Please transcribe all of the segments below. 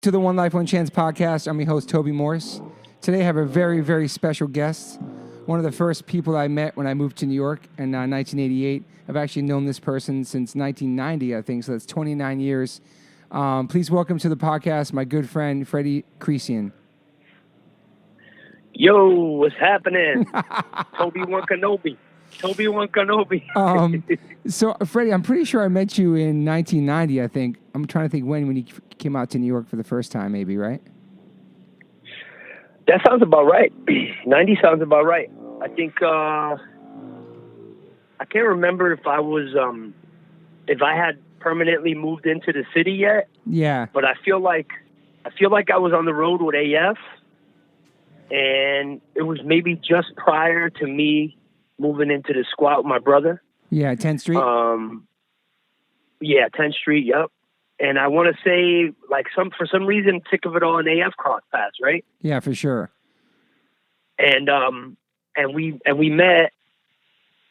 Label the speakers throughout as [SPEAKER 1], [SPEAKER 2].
[SPEAKER 1] To the One Life, One Chance podcast. I'm your host, Toby Morse. Today I have a very, very special guest. One of the first people I met when I moved to New York in 1988. I've actually known this person since 1990, I think, so that's 29 years. Please welcome to the podcast my good friend, Freddy Cricien.
[SPEAKER 2] Yo, what's happening? Toby Kenobi.
[SPEAKER 1] So, Freddie, I'm pretty sure I met you in 1990, I think. I'm trying to think when you came out to New York for the first time, maybe, right?
[SPEAKER 2] That sounds about right. 90 sounds about right. I think, I can't remember if I was, if I had permanently moved into the city yet.
[SPEAKER 1] Yeah.
[SPEAKER 2] But I feel like I was on the road with AF, and it was maybe just prior to me moving into the squat with my brother.
[SPEAKER 1] Yeah, 10th Street?
[SPEAKER 2] Yeah, 10th Street, yep. And I want to say, for some reason, Tick of It All and AF crossed paths, right?
[SPEAKER 1] Yeah, for sure.
[SPEAKER 2] And we met,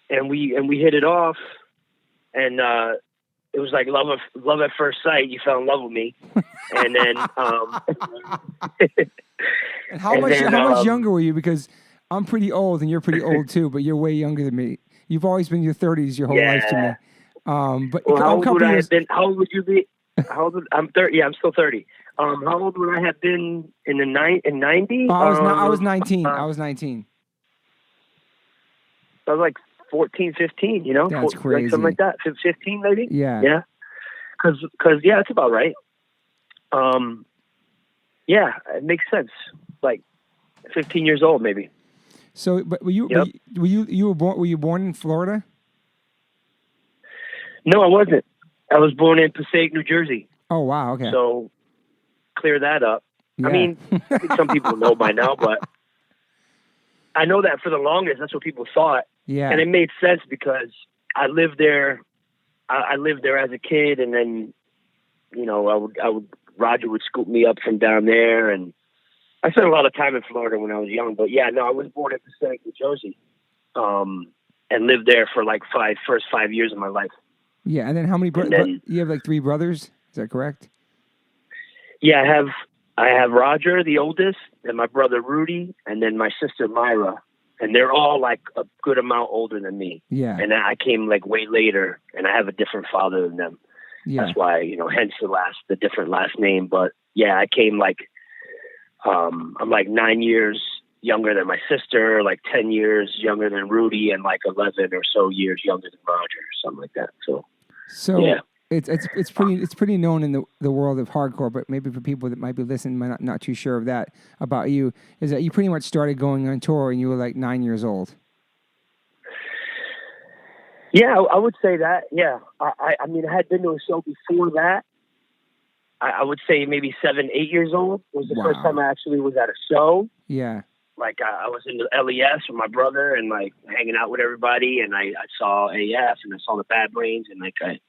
[SPEAKER 2] and we hit it off, and it was like love at first sight. You fell in love with me, and then
[SPEAKER 1] and how much younger were you? Because I'm pretty old, and you're pretty old too, but you're way younger than me. You've always been in your 30s your whole life to me. But
[SPEAKER 2] well, how old would I have been? How old would you be? I'm 30. Yeah, I'm still 30. How old would I have been in 90?
[SPEAKER 1] I was 19. I was 19.
[SPEAKER 2] I was like 14, 15. You know,
[SPEAKER 1] that's crazy.
[SPEAKER 2] Like something like that. 15 maybe.
[SPEAKER 1] Yeah.
[SPEAKER 2] Yeah. Because yeah, that's about right. Yeah, it makes sense. Like 15 years old maybe.
[SPEAKER 1] So, but were you born in Florida?
[SPEAKER 2] No, I wasn't. I was born in Passaic, New Jersey.
[SPEAKER 1] Oh, wow. Okay.
[SPEAKER 2] So clear that up.
[SPEAKER 1] Yeah.
[SPEAKER 2] I mean, I think some people know by now, but I know that for the longest, that's what people thought.
[SPEAKER 1] Yeah.
[SPEAKER 2] And it made sense because I lived there. I lived there as a kid, and then, you know, Roger would scoop me up from down there, and I spent a lot of time in Florida when I was young. But yeah, no, I was born in Passaic, New Jersey, and lived there for like first 5 years of my life.
[SPEAKER 1] Yeah, and then how many brothers? You have like 3 brothers, is that correct?
[SPEAKER 2] Yeah, I have Roger, the oldest, and my brother Rudy, and then my sister Myra, and they're all like a good amount older than me.
[SPEAKER 1] Yeah,
[SPEAKER 2] and I came like way later, and I have a different father than them.
[SPEAKER 1] Yeah,
[SPEAKER 2] that's why, you know, hence the different last name. But yeah, I came like I'm like 9 years younger than my sister, like 10 years younger than Rudy, and like 11 or so years younger than Roger, or something like that. So yeah.
[SPEAKER 1] It's pretty known in the world of hardcore, but maybe for people that might be listening, might not too sure of that about you, is that you pretty much started going on tour when you were like 9 years old.
[SPEAKER 2] Yeah, I would say that. Yeah, I mean, I had been to a show before that. I would say maybe 7, 8 years old was the first time I actually was at a show.
[SPEAKER 1] Yeah.
[SPEAKER 2] Like I was in the LES with my brother and like hanging out with everybody, and I saw AF and I saw the Bad Brains, and like I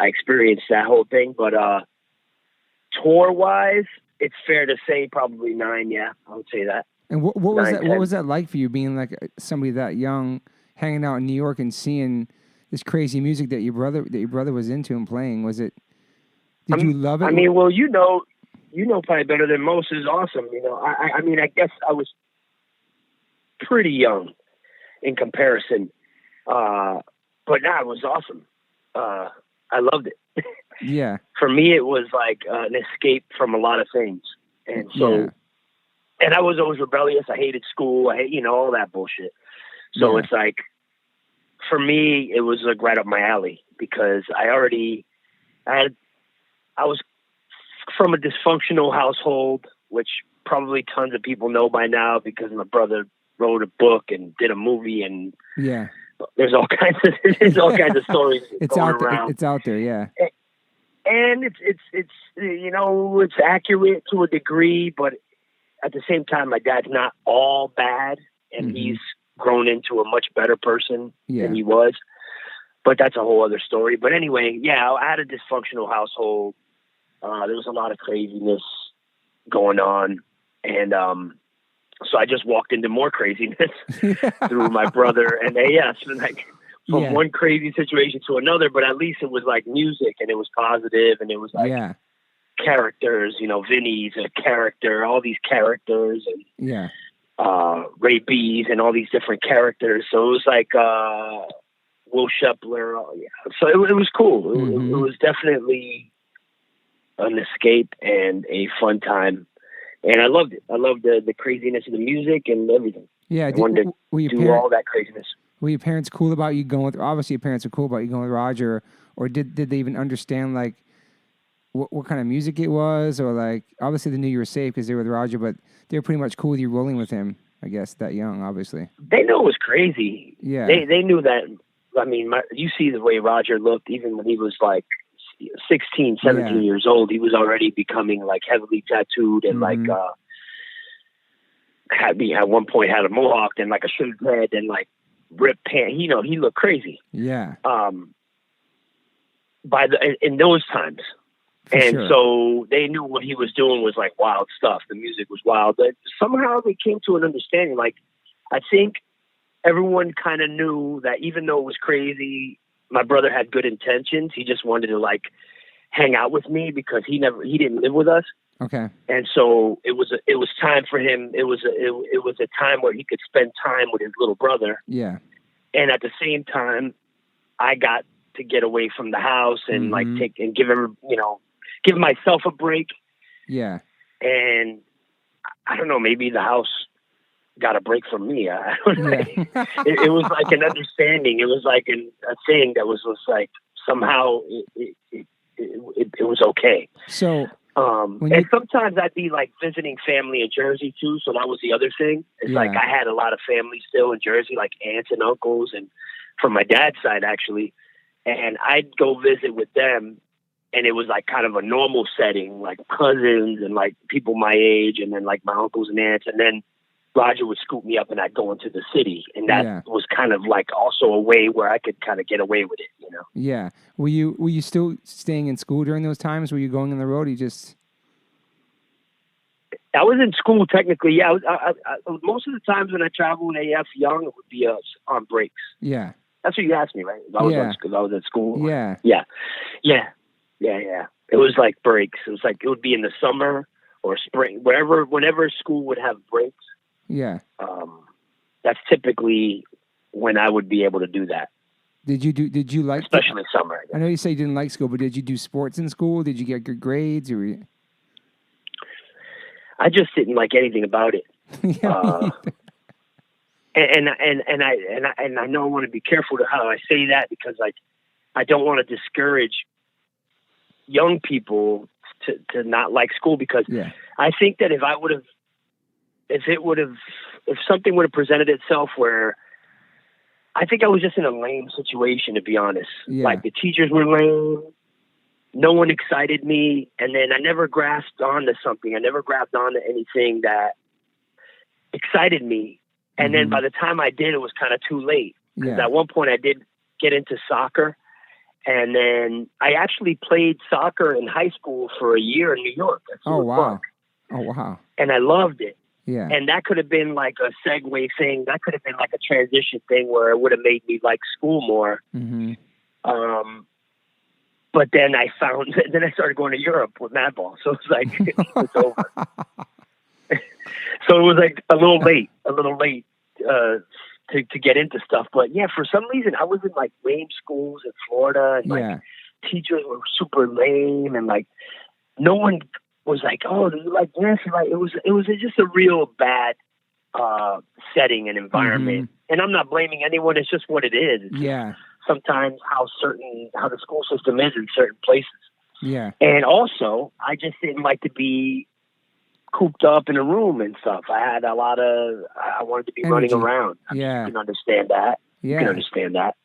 [SPEAKER 2] experienced that whole thing. But tour wise, it's fair to say probably 9. Yeah, I would say that.
[SPEAKER 1] And what was that? 10. What was that like for you, being like somebody that young, hanging out in New York and seeing this crazy music that your brother was into and playing? Was it? Did you love it?
[SPEAKER 2] I mean, well, you know probably better than most. Is awesome. You know, I mean, I guess I was pretty young in comparison, but nah, it was awesome. I loved it.
[SPEAKER 1] Yeah.
[SPEAKER 2] For me, it was like an escape from a lot of things, and so, and I was always rebellious. I hated school. I hate, all that bullshit. So it's like, for me, it was like right up my alley because I was from a dysfunctional household, which probably tons of people know by now because my brother wrote a book and did a movie, and there's all kinds of stories.
[SPEAKER 1] It's out there. It's out there, yeah.
[SPEAKER 2] And it's accurate to a degree, but at the same time, my dad's not all bad, and he's grown into a much better person than he was. But that's a whole other story. But anyway, yeah, I had a dysfunctional household. There was a lot of craziness going on, and so I just walked into more craziness through my brother and AS, and like from one crazy situation to another. But at least it was like music, and it was positive, and it was like characters. You know, Vinny's a character, all these characters, and
[SPEAKER 1] Yeah.
[SPEAKER 2] Ray B's and all these different characters. So it was like Will Shepler. Yeah. So it was cool. It was definitely an escape and a fun time. And I loved it. I loved the craziness of the music and everything.
[SPEAKER 1] Yeah.
[SPEAKER 2] I wanted to do all that craziness.
[SPEAKER 1] Were your parents cool about you going with, obviously your parents were cool about you going with Roger, or did they even understand like what kind of music it was, or like, obviously they knew you were safe because they were with Roger, but they were pretty much cool with you rolling with him, I guess, that young, obviously.
[SPEAKER 2] They knew it was crazy.
[SPEAKER 1] Yeah.
[SPEAKER 2] They knew that. I mean, you see the way Roger looked, even when he was like 16, 17 years old, he was already becoming like heavily tattooed and like, at one point had a mohawk and like a shaved head and like ripped pants. You know, he looked crazy.
[SPEAKER 1] Yeah.
[SPEAKER 2] In those times.
[SPEAKER 1] For
[SPEAKER 2] and
[SPEAKER 1] sure.
[SPEAKER 2] So they knew what he was doing was like wild stuff. The music was wild. But somehow they came to an understanding. Like, I think everyone kind of knew that even though it was crazy, my brother had good intentions. He just wanted to like hang out with me because he didn't live with us.
[SPEAKER 1] Okay.
[SPEAKER 2] And so it was time for him. It was a time where he could spend time with his little brother.
[SPEAKER 1] Yeah.
[SPEAKER 2] And at the same time, I got to get away from the house and like give myself a break.
[SPEAKER 1] Yeah.
[SPEAKER 2] And I don't know, maybe the house got a break from me. I don't know.
[SPEAKER 1] Yeah.
[SPEAKER 2] It was like an understanding. It was like a thing that was like somehow it was okay.
[SPEAKER 1] So,
[SPEAKER 2] and sometimes I'd be like visiting family in Jersey too. So that was the other thing. It's like I had a lot of family still in Jersey, like aunts and uncles, and from my dad's side actually. And I'd go visit with them, and it was like kind of a normal setting, like cousins and like people my age, and then like my uncles and aunts. And then Roger would scoop me up, and I'd go into the city, and that was kind of like also a way where I could kind of get away with it, you know.
[SPEAKER 1] Yeah. Were you still staying in school during those times? Were you going on the road? Or you just?
[SPEAKER 2] I was in school technically. Yeah, I most of the times when I traveled in AF young, it would be on breaks.
[SPEAKER 1] Yeah.
[SPEAKER 2] That's what you asked me, right? I was at school.
[SPEAKER 1] Yeah.
[SPEAKER 2] Yeah. It was like breaks. It was like it would be in the summer or spring, whenever school would have breaks.
[SPEAKER 1] Yeah.
[SPEAKER 2] That's typically when I would be able to do that.
[SPEAKER 1] Did you like,
[SPEAKER 2] especially summer?
[SPEAKER 1] I know you say you didn't like school, but did you do sports in school? Did you get good grades, or?
[SPEAKER 2] I just didn't like anything about it. And I know I want to be careful to how I say that, because like I don't want to discourage young people to not like school, because I think that if something would have presented itself where I think I was just in a lame situation, to be honest. Like the teachers were lame. No one excited me. And then I never grasped onto something. I never grabbed onto anything that excited me. And then by the time I did, it was kind of too late. Because at one point I did get into soccer. And then I actually played soccer in high school for a year in New York.
[SPEAKER 1] Oh, wow. Oh, wow.
[SPEAKER 2] And I loved it.
[SPEAKER 1] Yeah.
[SPEAKER 2] And that could have been like a segue thing. That could have been like a transition thing where it would have made me like school more.
[SPEAKER 1] Mm-hmm.
[SPEAKER 2] But then I started going to Europe with Madball. So it's like, it's over. So it was like a little late to get into stuff. But yeah, for some reason I was in like lame schools in Florida, and like teachers were super lame, and like no one was like, "Oh, do you like this?" And like it was just a real bad setting and environment. And I'm not blaming anyone. It's just what it is. It's sometimes how the school system is in certain places.
[SPEAKER 1] Yeah.
[SPEAKER 2] And also, I just didn't like to be cooped up in a room and stuff. I wanted to be running around. You can understand that. You can understand that.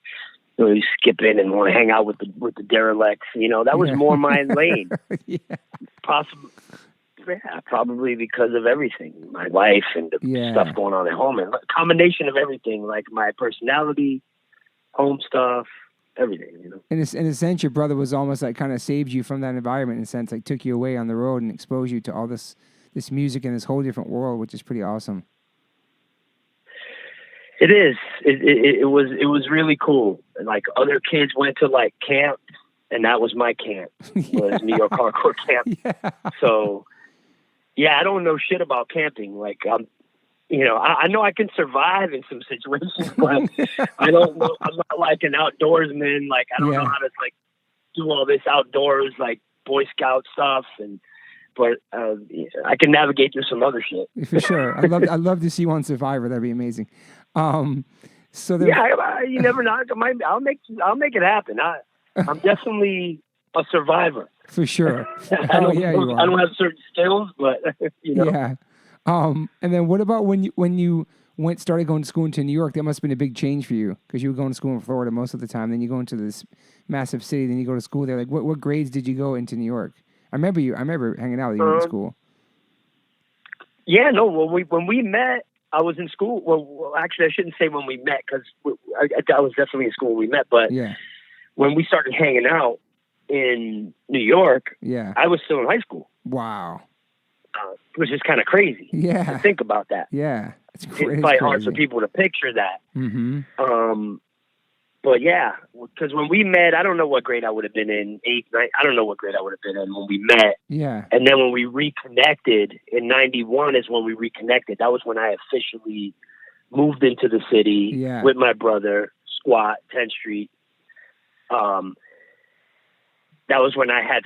[SPEAKER 2] You skip in and want to hang out with the derelicts. You know, that was more my lane. Probably because of everything, my life and the stuff going on at home, and a combination of everything, like my personality, home stuff, everything, you know.
[SPEAKER 1] In a sense, your brother was almost like kind of saved you from that environment, in a sense, like took you away on the road and exposed you to all this music and this whole different world, which is pretty awesome.
[SPEAKER 2] It is. It was really cool. And like other kids went to like camp and that was my camp, was New York hardcore camp.
[SPEAKER 1] Yeah.
[SPEAKER 2] So, yeah, I don't know shit about camping. Like, I know I can survive in some situations, but I don't know. I'm not like an outdoorsman. Like, I don't know how to like do all this outdoors, like Boy Scout stuff, but I can navigate through some other shit.
[SPEAKER 1] For sure. I'd love to see you on Survivor. That'd be amazing. So
[SPEAKER 2] you never know. I'll make it happen. I'm definitely a survivor.
[SPEAKER 1] For sure.
[SPEAKER 2] I don't have certain skills, but
[SPEAKER 1] Yeah. And then what about when you started going to school into New York? That must have been a big change for you, because you were going to school in Florida most of the time. Then you go into this massive city. Then you go to school there. Like, what grades did you go into New York? I remember hanging out with you in school.
[SPEAKER 2] Yeah, no. Well, when we met, I was in school. Well, actually, I shouldn't say when we met, because I was definitely in school when we met. But when we started hanging out in New York, I was still in high school.
[SPEAKER 1] Wow.
[SPEAKER 2] Which is kind of crazy.
[SPEAKER 1] Yeah.
[SPEAKER 2] To think about that.
[SPEAKER 1] Yeah.
[SPEAKER 2] It's probably hard for people to picture that.
[SPEAKER 1] Mm-hmm.
[SPEAKER 2] But yeah, because when we met, I don't know what grade I would have been in, 8th, 9th. I don't know what grade I would have been in when we met.
[SPEAKER 1] Yeah.
[SPEAKER 2] And then when we reconnected in 91 is when we reconnected. That was when I officially moved into the city with my brother, Squat, 10th Street. That was when I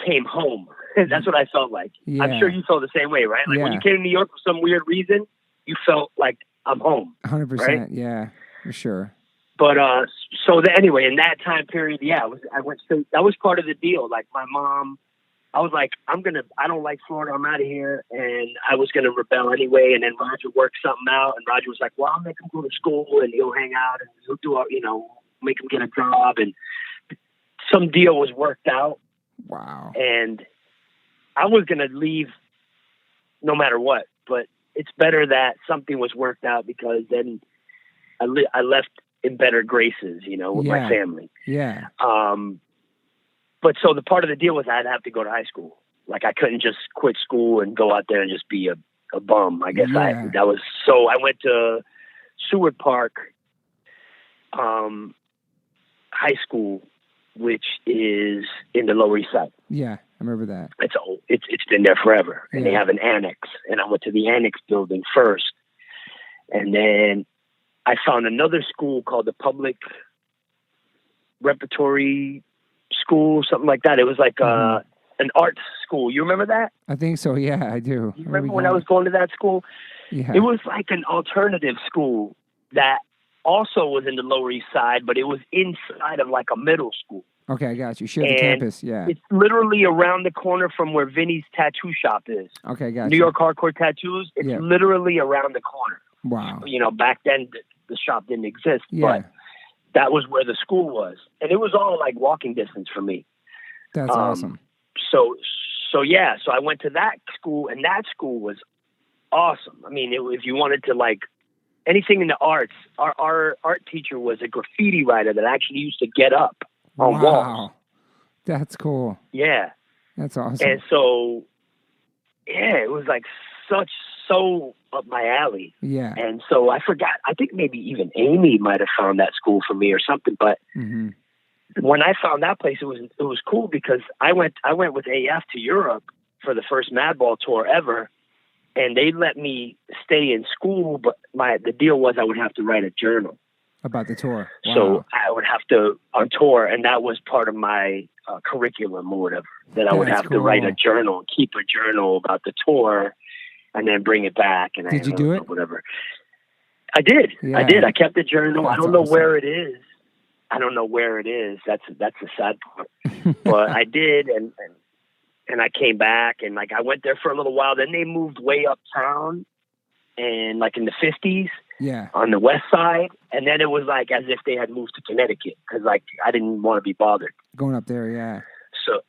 [SPEAKER 2] came home. That's what I felt like. Yeah. I'm sure you felt the same way, right? Like when you came to New York for some weird reason, you felt like I'm home.
[SPEAKER 1] 100%.
[SPEAKER 2] Right?
[SPEAKER 1] Yeah, for sure.
[SPEAKER 2] But anyway, in that time period, I went to, that was part of the deal. Like my mom, I was like, I don't like Florida. I'm out of here. And I was going to rebel anyway. And then Roger worked something out. And Roger was like, well, I'll make him go to school and he'll hang out and he'll do, make him get a job. And some deal was worked out.
[SPEAKER 1] Wow.
[SPEAKER 2] And I was going to leave no matter what, but it's better that something was worked out, because then I left in better graces, with my family.
[SPEAKER 1] Yeah.
[SPEAKER 2] But so the part of the deal was I'd have to go to high school. Like I couldn't just quit school and go out there and just be a bum. I guess I went to Seward Park, high school, which is in the Lower East Side.
[SPEAKER 1] Yeah, I remember that.
[SPEAKER 2] It's old. It's been there forever, and they have an annex. And I went to the annex building first, and then I found another school called the Public Repertory School, something like that. It was like an arts school. You remember that?
[SPEAKER 1] I think so. Yeah, I do.
[SPEAKER 2] You remember when I was going to that school?
[SPEAKER 1] Yeah.
[SPEAKER 2] It was like an alternative school that also was in the Lower East Side, but it was inside of like a middle school.
[SPEAKER 1] Okay, I got you. Shared the campus, yeah.
[SPEAKER 2] It's literally around the corner from where Vinny's tattoo shop is.
[SPEAKER 1] Okay, got you.
[SPEAKER 2] New York Hardcore Tattoos. It's literally around the corner.
[SPEAKER 1] Wow.
[SPEAKER 2] Back then the shop didn't exist, but that was where the school was. And it was all like walking distance for me.
[SPEAKER 1] That's awesome.
[SPEAKER 2] So I went to that school, and that school was awesome. I mean, if you wanted to like anything in the arts, our art teacher was a graffiti writer that actually used to get up on walls.
[SPEAKER 1] That's cool.
[SPEAKER 2] Yeah.
[SPEAKER 1] That's awesome.
[SPEAKER 2] And so, it was like so up my alley.
[SPEAKER 1] Yeah.
[SPEAKER 2] And so I forgot, I think maybe even Amy might have found that school for me or something. But when I found that place, it was cool, because I went with AF to Europe for the first Madball tour ever. And they let me stay in school, but the deal was I would have to write a journal
[SPEAKER 1] about the tour. Wow.
[SPEAKER 2] So I would have to on tour, and that was part of my curriculum or whatever. That I would have to write a journal, and keep a journal about the tour, and then bring it back. And
[SPEAKER 1] did you do it?
[SPEAKER 2] Whatever. I did.
[SPEAKER 1] Yeah.
[SPEAKER 2] I did. I kept the journal.
[SPEAKER 1] That's
[SPEAKER 2] I don't know
[SPEAKER 1] awesome.
[SPEAKER 2] Where it is. I don't know where it is. That's the sad part. But I did, and I came back, and like I went there for a little while. Then they moved way uptown, and like in the 50s, on the west side. And then it was like as if they had moved to Connecticut, because like I didn't want to be bothered
[SPEAKER 1] going up there. Yeah.
[SPEAKER 2] So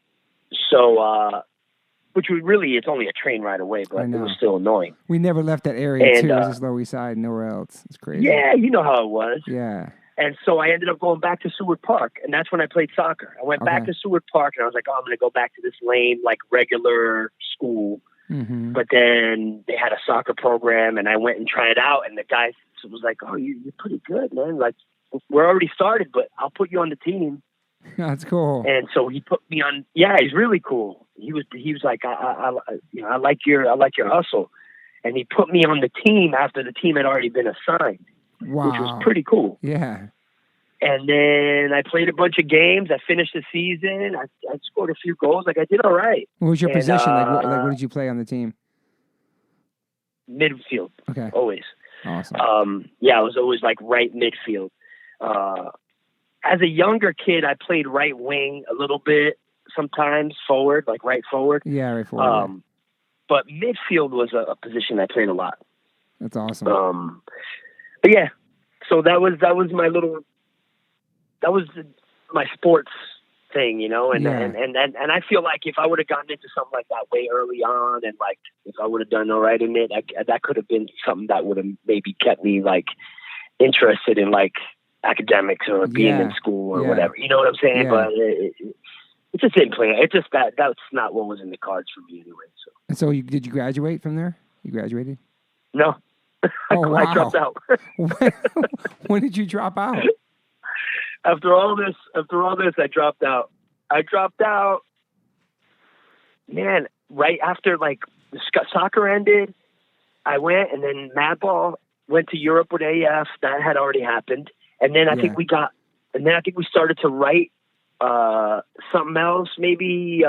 [SPEAKER 2] which was really, it's only a train ride away, but it was still annoying.
[SPEAKER 1] We never left that area too. It was just Lower East Side, nowhere else. It's crazy.
[SPEAKER 2] Yeah, you know how it was.
[SPEAKER 1] Yeah.
[SPEAKER 2] And so I ended up going back to Seward Park, and that's when I played soccer. I went back to Seward Park, and I was like, I'm going to go back to this lame, like, regular school.
[SPEAKER 1] Mm-hmm.
[SPEAKER 2] But then they had a soccer program, and I went and tried it out, and the guy was like, oh, you're pretty good, man. Like, we're already started, but I'll put you on the team.
[SPEAKER 1] That's cool.
[SPEAKER 2] And so he put me on. Yeah, he's really cool. He was like, I like your hustle, and he put me on the team after the team had already been assigned,
[SPEAKER 1] Wow.
[SPEAKER 2] which was pretty cool.
[SPEAKER 1] Yeah.
[SPEAKER 2] And then I played a bunch of games. I finished the season. I scored a few goals. Like, I did all right.
[SPEAKER 1] What was your position? What did you play on the team?
[SPEAKER 2] Midfield.
[SPEAKER 1] Okay.
[SPEAKER 2] Always.
[SPEAKER 1] Awesome.
[SPEAKER 2] Yeah, I was always like right midfield. As a younger kid, I played right wing a little bit, sometimes forward, like right forward.
[SPEAKER 1] Yeah, right forward.
[SPEAKER 2] But midfield was a position I played a lot.
[SPEAKER 1] That's awesome.
[SPEAKER 2] But yeah, so that was my sports thing, you know, and
[SPEAKER 1] Yeah.
[SPEAKER 2] and I feel like if I would have gotten into something like that way early on, and like if I would have done all right in it, that could have been something that would have maybe kept me like interested in like academics or being in school or whatever. You know what I'm saying?
[SPEAKER 1] Yeah.
[SPEAKER 2] But it just didn't play. It just that's not what was in the cards for me anyway. So.
[SPEAKER 1] And so did you graduate from there? You graduated?
[SPEAKER 2] No.
[SPEAKER 1] Oh, wow.
[SPEAKER 2] I dropped out.
[SPEAKER 1] When did you drop out?
[SPEAKER 2] After all this, I dropped out. Man, right after like soccer ended, I went, and then Madball went to Europe with AF. That had already happened, and then I think we started to write something else. Maybe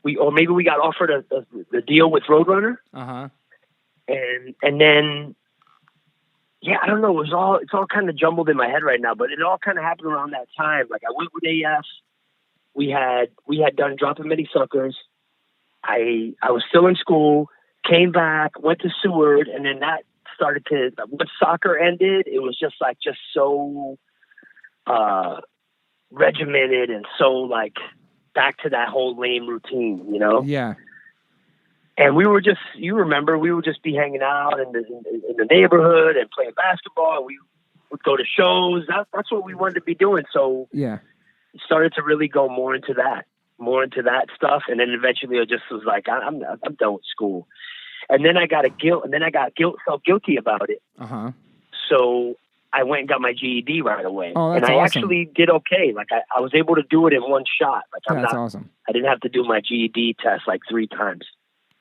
[SPEAKER 2] we got offered the deal with Roadrunner. And then, yeah, I don't know. It's all kind of jumbled in my head right now, but it all kind of happened around that time. Like, I went with AF. We had done Dropping Many Suckers. I was still in school, came back, went to Seward, and then that started to, when soccer ended, it was just so regimented and so like back to that whole lame routine, you know?
[SPEAKER 1] Yeah.
[SPEAKER 2] And we were just, you remember, we would just be hanging out in the neighborhood and playing basketball. We would go to shows. That's what we wanted to be doing. So
[SPEAKER 1] yeah,
[SPEAKER 2] it started to really go more into that stuff. And then eventually I just was like, I'm done with school. And then I felt guilty about it. So I went and got my GED right away.
[SPEAKER 1] Oh, that's
[SPEAKER 2] and I
[SPEAKER 1] awesome.
[SPEAKER 2] actually did okay. Like I was able to do it in one shot. Like
[SPEAKER 1] that's awesome.
[SPEAKER 2] I didn't have to do my GED test like 3 times.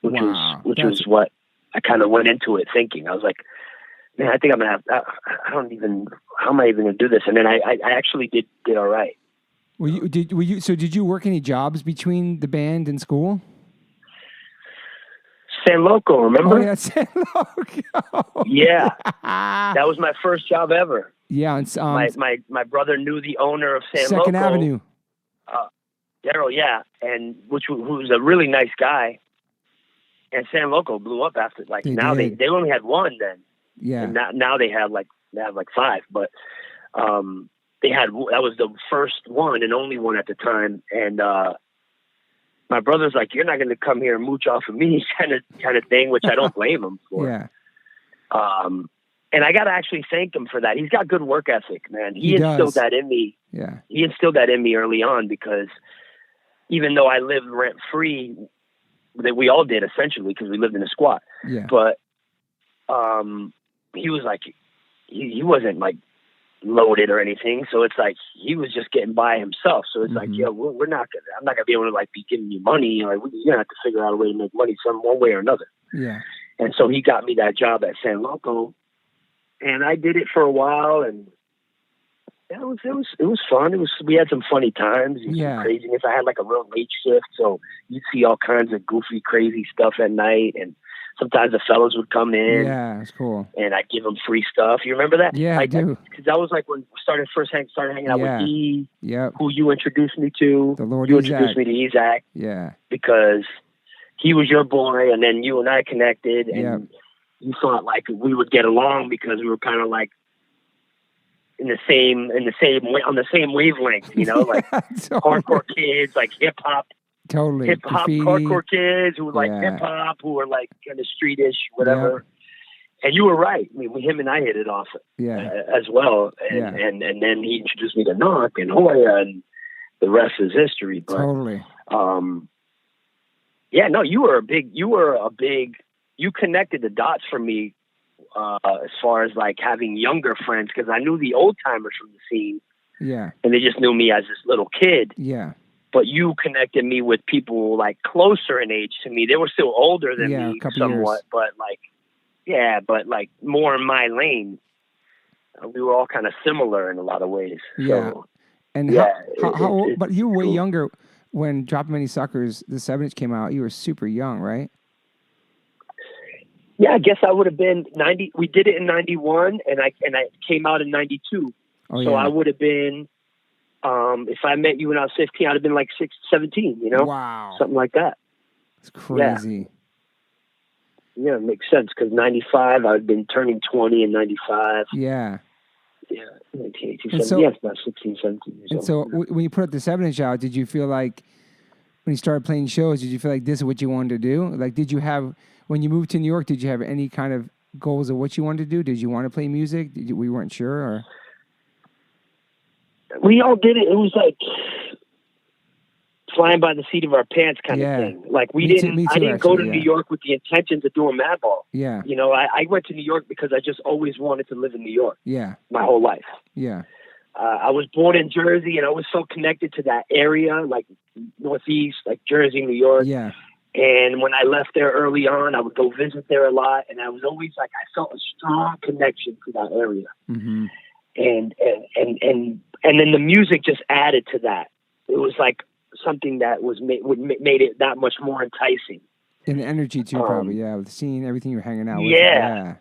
[SPEAKER 2] Which was what I kind of went into it thinking. I was like, man, I think I'm going to have, how am I even going to do this? And then I actually did all right.
[SPEAKER 1] Did you work any jobs between the band and school?
[SPEAKER 2] San Loco, remember?
[SPEAKER 1] Oh, yeah, San Loco.
[SPEAKER 2] Yeah. That was my first job ever.
[SPEAKER 1] Yeah. And,
[SPEAKER 2] my brother knew the owner of San Loco.
[SPEAKER 1] Second Avenue.
[SPEAKER 2] Daryl, yeah. And who was a really nice guy. And San Loco blew up after, like, they only had one then.
[SPEAKER 1] Yeah.
[SPEAKER 2] And now they have like 5, but that was the first one and only one at the time. And my brother's like, you're not going to come here and mooch off of me kind of thing, which I don't blame him for.
[SPEAKER 1] Yeah.
[SPEAKER 2] And I got to actually thank him for that. He's got good work ethic, man. He instilled that in me.
[SPEAKER 1] Yeah.
[SPEAKER 2] He instilled that in me early on, because even though I lived rent free, that we all did essentially, because we lived in a squat.
[SPEAKER 1] Yeah.
[SPEAKER 2] But he was like, he wasn't like loaded or anything, so it's like he was just getting by himself. So it's like, I'm not gonna be able to like be giving you money. Like, you're gonna have to figure out a way to make money one way or another.
[SPEAKER 1] Yeah.
[SPEAKER 2] And so he got me that job at San Loco, and I did it for a while, and it was fun. We had some funny times, some craziness. I had like a real late shift, so you'd see all kinds of goofy, crazy stuff at night, and sometimes the fellas would come in.
[SPEAKER 1] Yeah, it's cool.
[SPEAKER 2] And I'd give them free stuff. You remember that?
[SPEAKER 1] Yeah, I do.
[SPEAKER 2] Because that was like when we started hanging out with E,
[SPEAKER 1] yep.
[SPEAKER 2] who you introduced me to.
[SPEAKER 1] The Lord
[SPEAKER 2] You
[SPEAKER 1] Isaac.
[SPEAKER 2] introduced me to Isaac.
[SPEAKER 1] Yeah.
[SPEAKER 2] Because he was your boy, and then you and I connected, and you thought like we would get along because we were kind of like on the same wavelength, you know, like
[SPEAKER 1] totally.
[SPEAKER 2] hardcore kids, like hip hop.
[SPEAKER 1] Totally.
[SPEAKER 2] Hip hop, hardcore kids who were like hip hop, who were like kind of streetish, whatever. And you were right. I mean, him and I hit it off as well. And then he introduced me to Knock and Hoya, and the rest is history. But,
[SPEAKER 1] totally.
[SPEAKER 2] You connected the dots for me as far as like having younger friends, because I knew the old timers from the scene,
[SPEAKER 1] Yeah.
[SPEAKER 2] And they just knew me as this little kid.
[SPEAKER 1] Yeah.
[SPEAKER 2] But you connected me with people like closer in age to me. They were still older than me somewhat, but like more in my lane. We were all kind of similar in a lot of ways.
[SPEAKER 1] Yeah.
[SPEAKER 2] So,
[SPEAKER 1] and how old, but you were way younger when Drop Many Suckers, the 7-inch came out. You were super young, right?
[SPEAKER 2] Yeah, I guess I would have been 90. We did it in 91 and I came out in 92.
[SPEAKER 1] Oh,
[SPEAKER 2] so I would have been, if I met you when I was 15, I'd have been like 17, you know?
[SPEAKER 1] Wow.
[SPEAKER 2] Something like that.
[SPEAKER 1] It's crazy.
[SPEAKER 2] Yeah, it makes sense because 95, I'd been turning 20 in 95.
[SPEAKER 1] Yeah.
[SPEAKER 2] Yeah, 1987. Yes, about 16, 17 years
[SPEAKER 1] old. And so when you put up the 7-inch out, did you feel like, when you started playing shows, did you feel like this is what you wanted to do? Like, did you have, when you moved to New York, did you have any kind of goals of what you wanted to do? Did you want to play music? We weren't sure, or?
[SPEAKER 2] We all did it. It was like flying by the seat of our pants kind of thing. Like I didn't go to New York with the intentions of doing Madball.
[SPEAKER 1] Yeah.
[SPEAKER 2] You know, I went to New York because I just always wanted to live in New York.
[SPEAKER 1] Yeah.
[SPEAKER 2] My whole life.
[SPEAKER 1] Yeah.
[SPEAKER 2] I was born in Jersey and I was so connected to that area, like Northeast, like Jersey, New York.
[SPEAKER 1] Yeah. And
[SPEAKER 2] when I left there early on, I would go visit there a lot. And I was always like, I felt a strong connection to that area.
[SPEAKER 1] Mm-hmm.
[SPEAKER 2] And then the music just added to that. It was like something that was made it that much more enticing.
[SPEAKER 1] And the energy too, probably, with seeing everything you're hanging out with.
[SPEAKER 2] Yeah.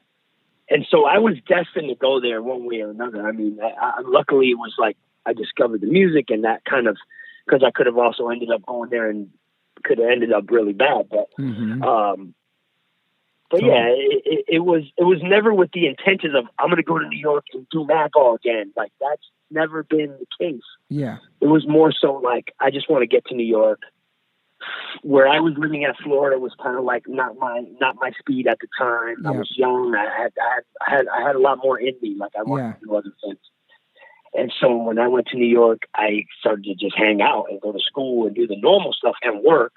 [SPEAKER 2] And so I was destined to go there one way or another. I mean, luckily it was like I discovered the music and that kind of, because I could have also ended up going there and could have ended up really bad. But, it was never with the intentions of I'm going to go to New York and do Madball again. Like that's never been the case.
[SPEAKER 1] Yeah.
[SPEAKER 2] It was more so like I just want to get to New York. Where I was living at Florida was kind of like not my speed at the time. I was young. I had a lot more in me. Like I wanted to do other things. And so when I went to New York, I started to just hang out and go to school and do the normal stuff and work.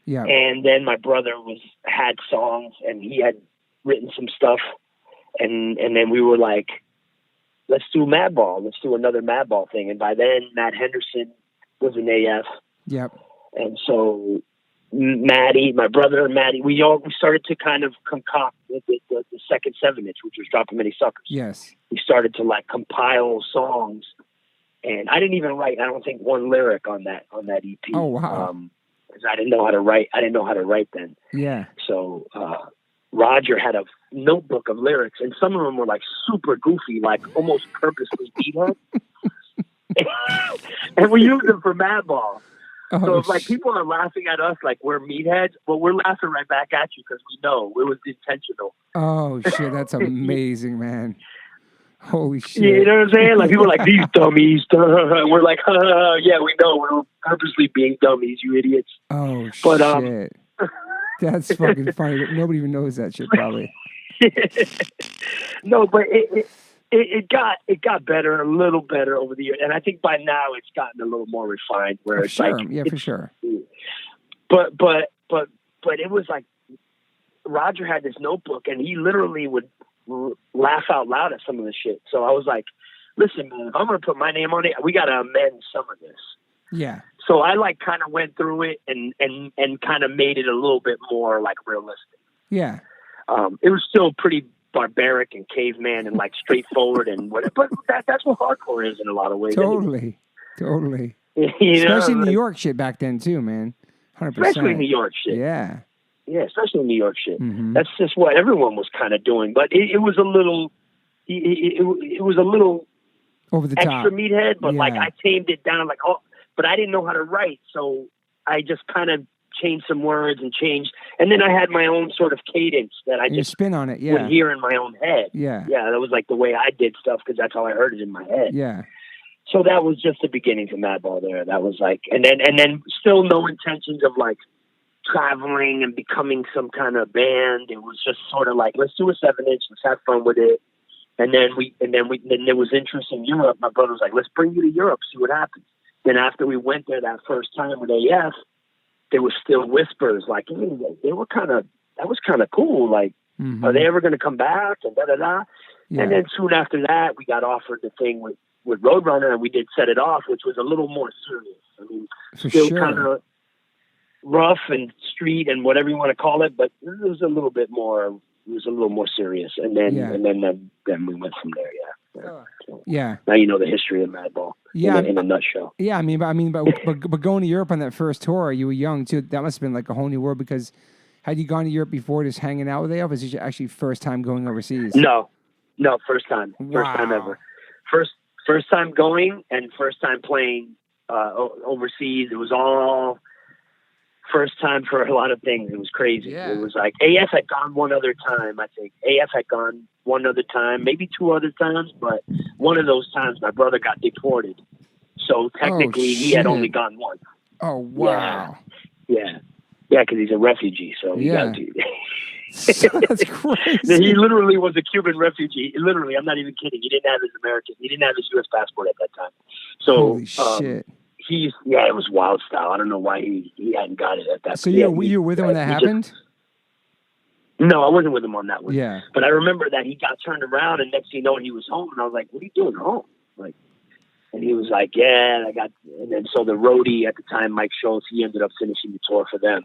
[SPEAKER 1] Yeah.
[SPEAKER 2] And then my brother had songs and he had written some stuff. And then we were like, let's do Madball. Let's do another Madball thing. And by then, Matt Henderson was an AF.
[SPEAKER 1] Yep.
[SPEAKER 2] And so Maddie, my brother and Maddie, we started to kind of concoct the second 7-inch, which was Dropping Many Suckers.
[SPEAKER 1] Yes.
[SPEAKER 2] We started to like compile songs. And I didn't even write, I don't think, one lyric on that EP.
[SPEAKER 1] Oh, wow.
[SPEAKER 2] Because I didn't know how to write. I didn't know how to write then.
[SPEAKER 1] Yeah.
[SPEAKER 2] So Roger had a notebook of lyrics, and some of them were like super goofy, like almost purposely meathead. And we used them for Madball. So if like people are laughing at us like we're meatheads, well, we're laughing right back at you because we know it was intentional.
[SPEAKER 1] Oh shit, that's amazing, man. Holy shit.
[SPEAKER 2] You know what I'm saying? Like people are like, these dummies. We're like, yeah, we know. We're purposely being dummies, you idiots.
[SPEAKER 1] Oh shit. That's fucking funny. Nobody even knows that shit probably.
[SPEAKER 2] No, but it got better, a little better over the years, and I think by now it's gotten a little more refined. Where it's like,
[SPEAKER 1] for sure.
[SPEAKER 2] But it was like Roger had this notebook, and he literally would laugh out loud at some of the shit. So I was like, "Listen, man, if I'm gonna put my name on it, we gotta amend some of this."
[SPEAKER 1] Yeah.
[SPEAKER 2] So I like kind of went through it and kind of made it a little bit more like realistic.
[SPEAKER 1] Yeah.
[SPEAKER 2] It was still pretty barbaric and caveman and like straightforward and whatever. But that's what hardcore is in a lot of ways.
[SPEAKER 1] Totally. Especially New York shit back then too, man. 100%.
[SPEAKER 2] Especially New York shit.
[SPEAKER 1] Yeah.
[SPEAKER 2] Yeah, especially New York shit.
[SPEAKER 1] Mm-hmm.
[SPEAKER 2] That's just what everyone was kind of doing. But it was a little, it was a little
[SPEAKER 1] over the
[SPEAKER 2] extra
[SPEAKER 1] top
[SPEAKER 2] meathead. But like I tamed it down, like but I didn't know how to write, so I just kind of changed some words and then I had my own sort of cadence that I just
[SPEAKER 1] spin on it. Yeah.
[SPEAKER 2] would hear in my own head.
[SPEAKER 1] Yeah.
[SPEAKER 2] Yeah, that was like the way I did stuff because that's how I heard it in my head.
[SPEAKER 1] Yeah.
[SPEAKER 2] So that was just the beginning to Madball there. That was like, and then still no intentions of like traveling and becoming some kind of band. It was just sort of like, let's do a 7-inch, let's have fun with it. And then there was interest in Europe. My brother was like, let's bring you to Europe, see what happens. Then after we went there that first time with AF, there was still whispers like, hey, that was kind of cool. Like, are they ever going to come back? And da-da-da. Yeah. And then soon after that, we got offered the thing with with Roadrunner, and we did Set It Off, which was a little more serious. I mean,
[SPEAKER 1] For
[SPEAKER 2] still
[SPEAKER 1] sure.
[SPEAKER 2] kind of rough and street and whatever you want to call it, but it was a little bit more. It was a little more serious, and then then we went from there.
[SPEAKER 1] Yeah.
[SPEAKER 2] Now you know the history of Madball.
[SPEAKER 1] Yeah,
[SPEAKER 2] in a nutshell.
[SPEAKER 1] Yeah, but going to Europe on that first tour, you were young too. That must have been like a whole new world, because had you gone to Europe before, just hanging out with AF? Was it actually first time going overseas?
[SPEAKER 2] No, first time, first time ever. First time going and first time playing overseas. It was all first time for a lot of things. It was crazy.
[SPEAKER 1] Yeah.
[SPEAKER 2] It was like AF had gone one other time. I think AF had gone one other time, maybe two other times, but one of those times my brother got deported. So technically he had only gone once.
[SPEAKER 1] Oh, wow.
[SPEAKER 2] Yeah, because he's a refugee. So he got to.
[SPEAKER 1] That's crazy.
[SPEAKER 2] He literally was a Cuban refugee. Literally, I'm not even kidding. He didn't have his U.S. passport at that time. So,
[SPEAKER 1] holy shit.
[SPEAKER 2] It was wild style. I don't know why he hadn't got it at that point.
[SPEAKER 1] So you were with him when that happened?
[SPEAKER 2] No, I wasn't with him on that one.
[SPEAKER 1] Yeah.
[SPEAKER 2] But I remember that he got turned around, and next thing you know, he was home, and I was like, "What are you doing home?" And he was like, "Yeah, And then so the roadie at the time, Mike Schultz, he ended up finishing the tour for them,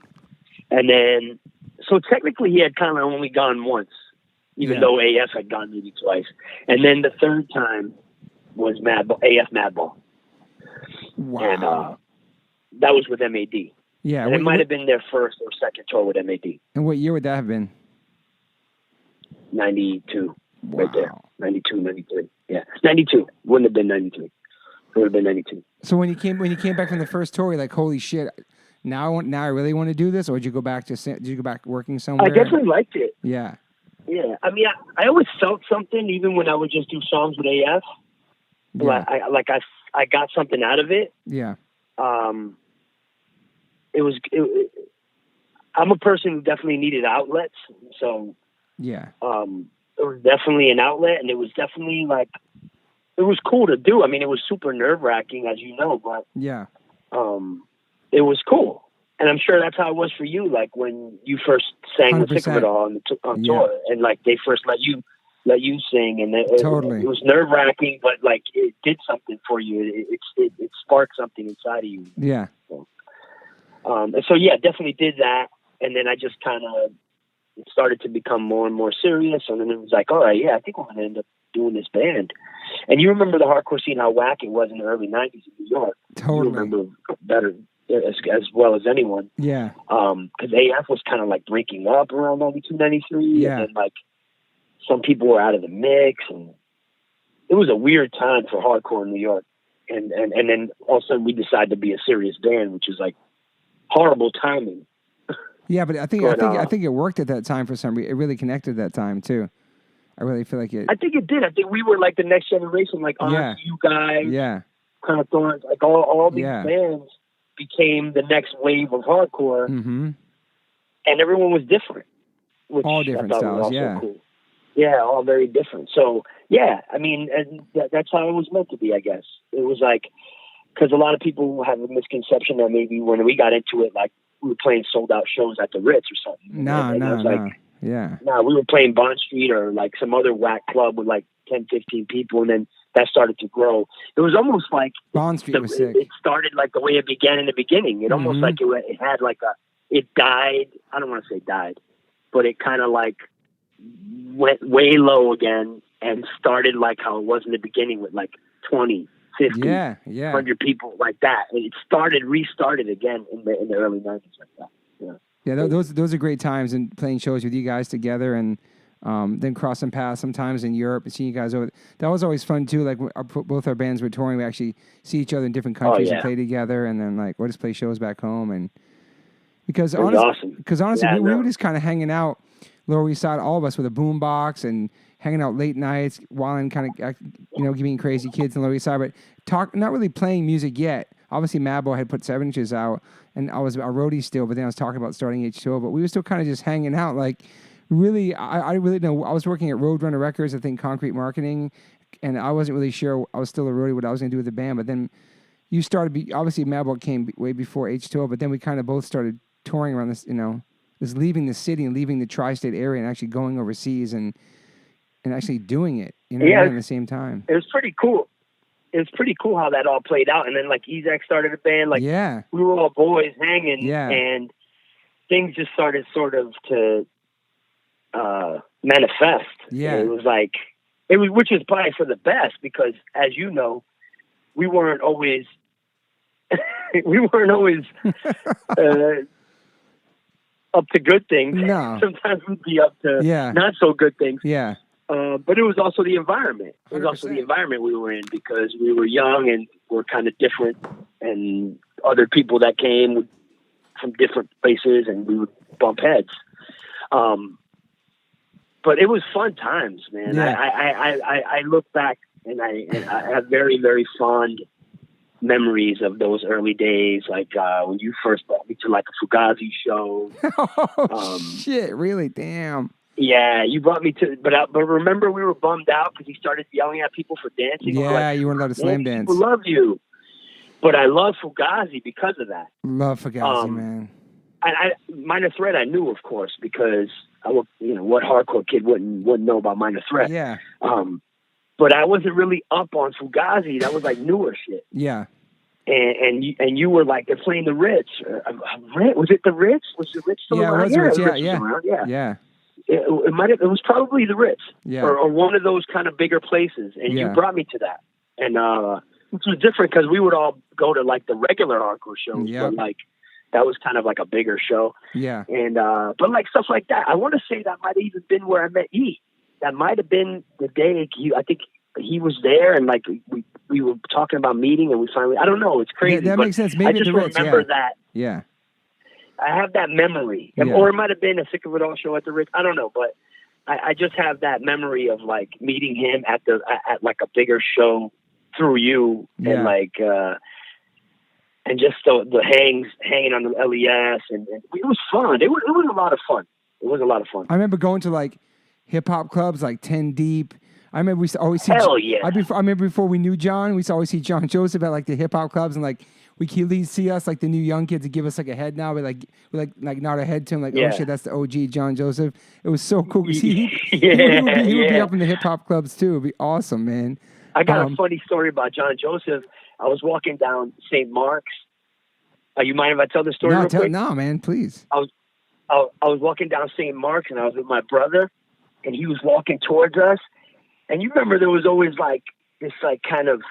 [SPEAKER 2] and then so technically he had kind of only gone once, even though AF had gone maybe twice, and then the third time was AF Madball.
[SPEAKER 1] Wow.
[SPEAKER 2] And that was with MAD.
[SPEAKER 1] Yeah.
[SPEAKER 2] And it might have been their first or second tour with MAD.
[SPEAKER 1] And what year would that have been?
[SPEAKER 2] 92.
[SPEAKER 1] Wow.
[SPEAKER 2] Right there. 92, 93. Yeah. 92. Wouldn't have been 93. It would have been 92.
[SPEAKER 1] So when you came back from the first tour, you're like, holy shit, now I really want to do this? Or did you go back working somewhere?
[SPEAKER 2] I definitely liked it.
[SPEAKER 1] Yeah.
[SPEAKER 2] Yeah. I mean, I always felt something, even when I would just do songs with AF.
[SPEAKER 1] Yeah.
[SPEAKER 2] I got something out of it.
[SPEAKER 1] Yeah.
[SPEAKER 2] I'm a person who definitely needed outlets. So,
[SPEAKER 1] yeah.
[SPEAKER 2] It was definitely an outlet, and it was definitely it was cool to do. I mean, it was super nerve wracking, as you know, but
[SPEAKER 1] yeah.
[SPEAKER 2] It was cool. And I'm sure that's how it was for you. Like when you first sang
[SPEAKER 1] 100%.
[SPEAKER 2] The Sick of It All on tour, and they first let you sing, and it was nerve wracking, but it did something for you. It sparked something inside of you.
[SPEAKER 1] Yeah.
[SPEAKER 2] So definitely did that. And then I just kind of started to become more and more serious. And then it was like, all right, I think I'm going to end up doing this band. And you remember the hardcore scene, how whack it was in the early 90s in New York.
[SPEAKER 1] Totally.
[SPEAKER 2] You remember better as well as anyone.
[SPEAKER 1] Yeah.
[SPEAKER 2] Because AF was kind of breaking up around 92, 93.
[SPEAKER 1] Yeah.
[SPEAKER 2] And then some people were out of the mix. And it was a weird time for hardcore in New York. And then all of a sudden we decided to be a serious band, which is horrible timing.
[SPEAKER 1] Yeah, but I think it worked at that time for some reason. It really connected at that time too. I really feel like it.
[SPEAKER 2] I think it did. I think we were the next generation, you guys.
[SPEAKER 1] Yeah.
[SPEAKER 2] Kind of throwing all these bands became the next wave of hardcore,
[SPEAKER 1] mm-hmm.
[SPEAKER 2] and everyone was different.
[SPEAKER 1] All different styles, yeah.
[SPEAKER 2] Cool. Yeah, all very different. So I mean, and that's how it was meant to be. I guess it was because a lot of people have a misconception that maybe when we got into it, we were playing sold out shows at the Ritz or something.
[SPEAKER 1] No. Yeah.
[SPEAKER 2] No, we were playing Bond Street or some other whack club with 10, 15 people, and then that started to grow. It was almost
[SPEAKER 1] Bond Street was sick.
[SPEAKER 2] It started the way it began in the beginning. It almost it had it died. I don't want to say died, but it kind of went way low again and started how it was in the beginning with 20, 50, 100 people like that. And it restarted again in the early 90s like that. Yeah.
[SPEAKER 1] Yeah, those are great times, and playing shows with you guys together, and then crossing paths sometimes in Europe and seeing you guys over. That was always fun too. Both our bands were touring, we actually see each other in different countries and play together, and then we'll just play shows back home. And because honestly, we were just kind of hanging out Lower East Side, all of us with a boom box and hanging out late nights, while kind of being crazy kids in Lower East Side, but not really playing music yet. Obviously, Madball had put 7 inches out, and I was a roadie still, but then I was talking about starting H2O, but we were still kind of just hanging out. Really, I really know. I was working at Roadrunner Records, I think Concrete Marketing, and I wasn't really sure. I was still a roadie what I was going to do with the band, but then you started. Obviously, Madball came way before H2O, but then we kind of both started touring around this, just leaving the city and leaving the tri-state area and actually going overseas and actually doing it, at the same time.
[SPEAKER 2] It was pretty cool. it was pretty cool how that all played out. And then like Ezek started a band, like
[SPEAKER 1] Yeah.
[SPEAKER 2] we were all boys hanging,
[SPEAKER 1] Yeah.
[SPEAKER 2] and things just started sort of to manifest.
[SPEAKER 1] Yeah.
[SPEAKER 2] And which is probably for the best, because as you know, we weren't always up to good things.
[SPEAKER 1] No.
[SPEAKER 2] Sometimes we'd be up to not so good things.
[SPEAKER 1] Yeah.
[SPEAKER 2] But it was also the environment. It was
[SPEAKER 1] 100%.
[SPEAKER 2] also the environment we were in, because we were young and we're kind of different, and other people that came from different places, and we would bump heads. But it was fun times, man.
[SPEAKER 1] Yeah.
[SPEAKER 2] I look back and I have very, very fond memories of those early days, like when you first brought me to like a Fugazi show.
[SPEAKER 1] Oh shit! Really? Damn.
[SPEAKER 2] Yeah, you brought me to, but remember we were bummed out because he started yelling at people for dancing.
[SPEAKER 1] Yeah,
[SPEAKER 2] like,
[SPEAKER 1] you weren't allowed to slam dance.
[SPEAKER 2] People love you, but I love Fugazi because of that.
[SPEAKER 1] Love Fugazi, man.
[SPEAKER 2] Minor Threat, I knew, of course, because what hardcore kid wouldn't know about Minor Threat.
[SPEAKER 1] Yeah.
[SPEAKER 2] But I wasn't really up on Fugazi. That was like newer shit.
[SPEAKER 1] Yeah.
[SPEAKER 2] And you were like, they're playing the Ritz. Was it the Ritz? Was the Ritz still around?
[SPEAKER 1] It was the Ritz.
[SPEAKER 2] Yeah. It was probably the Ritz, or one of those kind of bigger places. And you brought me to that. And which was different because we would all go to like the regular hardcore shows, but like that was kind of like a bigger show.
[SPEAKER 1] Yeah.
[SPEAKER 2] And but like stuff like that, I want to say that might have even been where I met E. That might have been the day I think he was there, and like we were talking about meeting, and we finally, I don't know, it's crazy.
[SPEAKER 1] That makes sense. Maybe
[SPEAKER 2] I just remember that.
[SPEAKER 1] Yeah.
[SPEAKER 2] I have that memory.
[SPEAKER 1] Yeah.
[SPEAKER 2] Or it might have been a Sick of It All show at the Ritz. I don't know, but I just have that memory of like meeting him at like a bigger show through you, and like and just the hanging on the LES, and it was fun. It was a lot of fun. It was a lot of fun.
[SPEAKER 1] I remember going to like hip hop clubs like 10 Deep. I remember we used to always see.
[SPEAKER 2] Hell yeah!
[SPEAKER 1] I remember before we knew John, we used to always see John Joseph at like the hip hop clubs, and like he'd see us like the new young kids and give us like a head nod. We like nod our head to him like, oh shit, that's the OG John Joseph. It was so cool. He would be up in the hip hop clubs too. It'd be awesome, man.
[SPEAKER 2] I got a funny story about John Joseph. I was walking down St. Mark's. You mind if I tell the story real quick?
[SPEAKER 1] No, man, please.
[SPEAKER 2] I was walking down St. Mark's, and I was with my brother, and he was walking towards us. And you remember there was always like this like kind of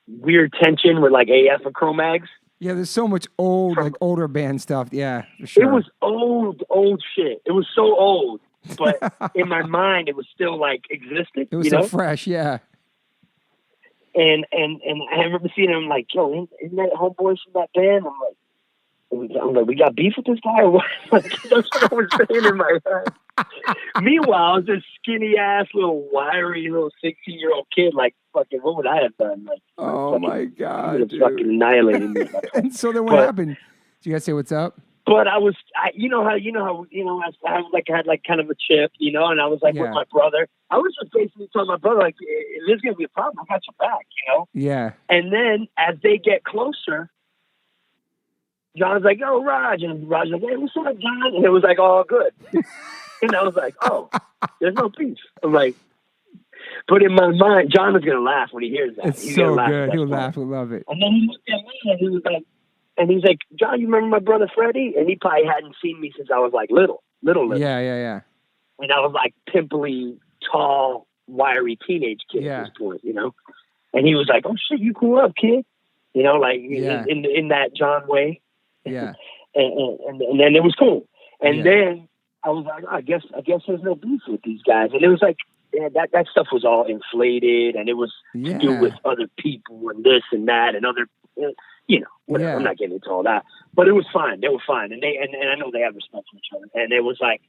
[SPEAKER 2] weird tension with like AF and Cro-Mags.
[SPEAKER 1] Yeah, there's so much older band stuff. Yeah, for sure.
[SPEAKER 2] It was old shit. It was so old, but in my mind, it was still like existed.
[SPEAKER 1] It was so fresh, yeah.
[SPEAKER 2] And I remember seeing him like, yo, isn't that homeboy from that band? I'm like, we got beef with this guy or what? Like, that's what I was saying in my head. Meanwhile, I was this skinny ass little wiry little 16-year-old kid. Like, fucking, what would I have done? Like,
[SPEAKER 1] oh my god,
[SPEAKER 2] would have fucking annihilated me.
[SPEAKER 1] And so then, what happened? Did you guys say what's up?
[SPEAKER 2] But I was, I had like kind of a chip, and I was like with my brother. I was just basically telling my brother, like, if there's gonna be a problem, I got your back,
[SPEAKER 1] Yeah.
[SPEAKER 2] And then as they get closer, John's like, yo, Raj. And Raj's like, hey, what's up, John? And it was like, all good. And I was like, oh, there's no peace. I'm like, but in my mind, John is going to laugh when he hears that.
[SPEAKER 1] It's so good. He'll laugh. He'll love it.
[SPEAKER 2] And then he looked at me and he was like, John, you remember my brother Freddy? And he probably hadn't seen me since I was like little.
[SPEAKER 1] Yeah.
[SPEAKER 2] And I was like pimply, tall, wiry teenage kid at this point, And he was like, oh shit, you grew up, kid. In that John way.
[SPEAKER 1] Yeah.
[SPEAKER 2] and then it was cool. And then I was like, I guess there's no beef with these guys. And it was like, that stuff was all inflated, and it was to do with other people and this and that and other, whatever. I'm not getting into all that, but it was fine. They were fine. And I know they have respect for each other. And it was like,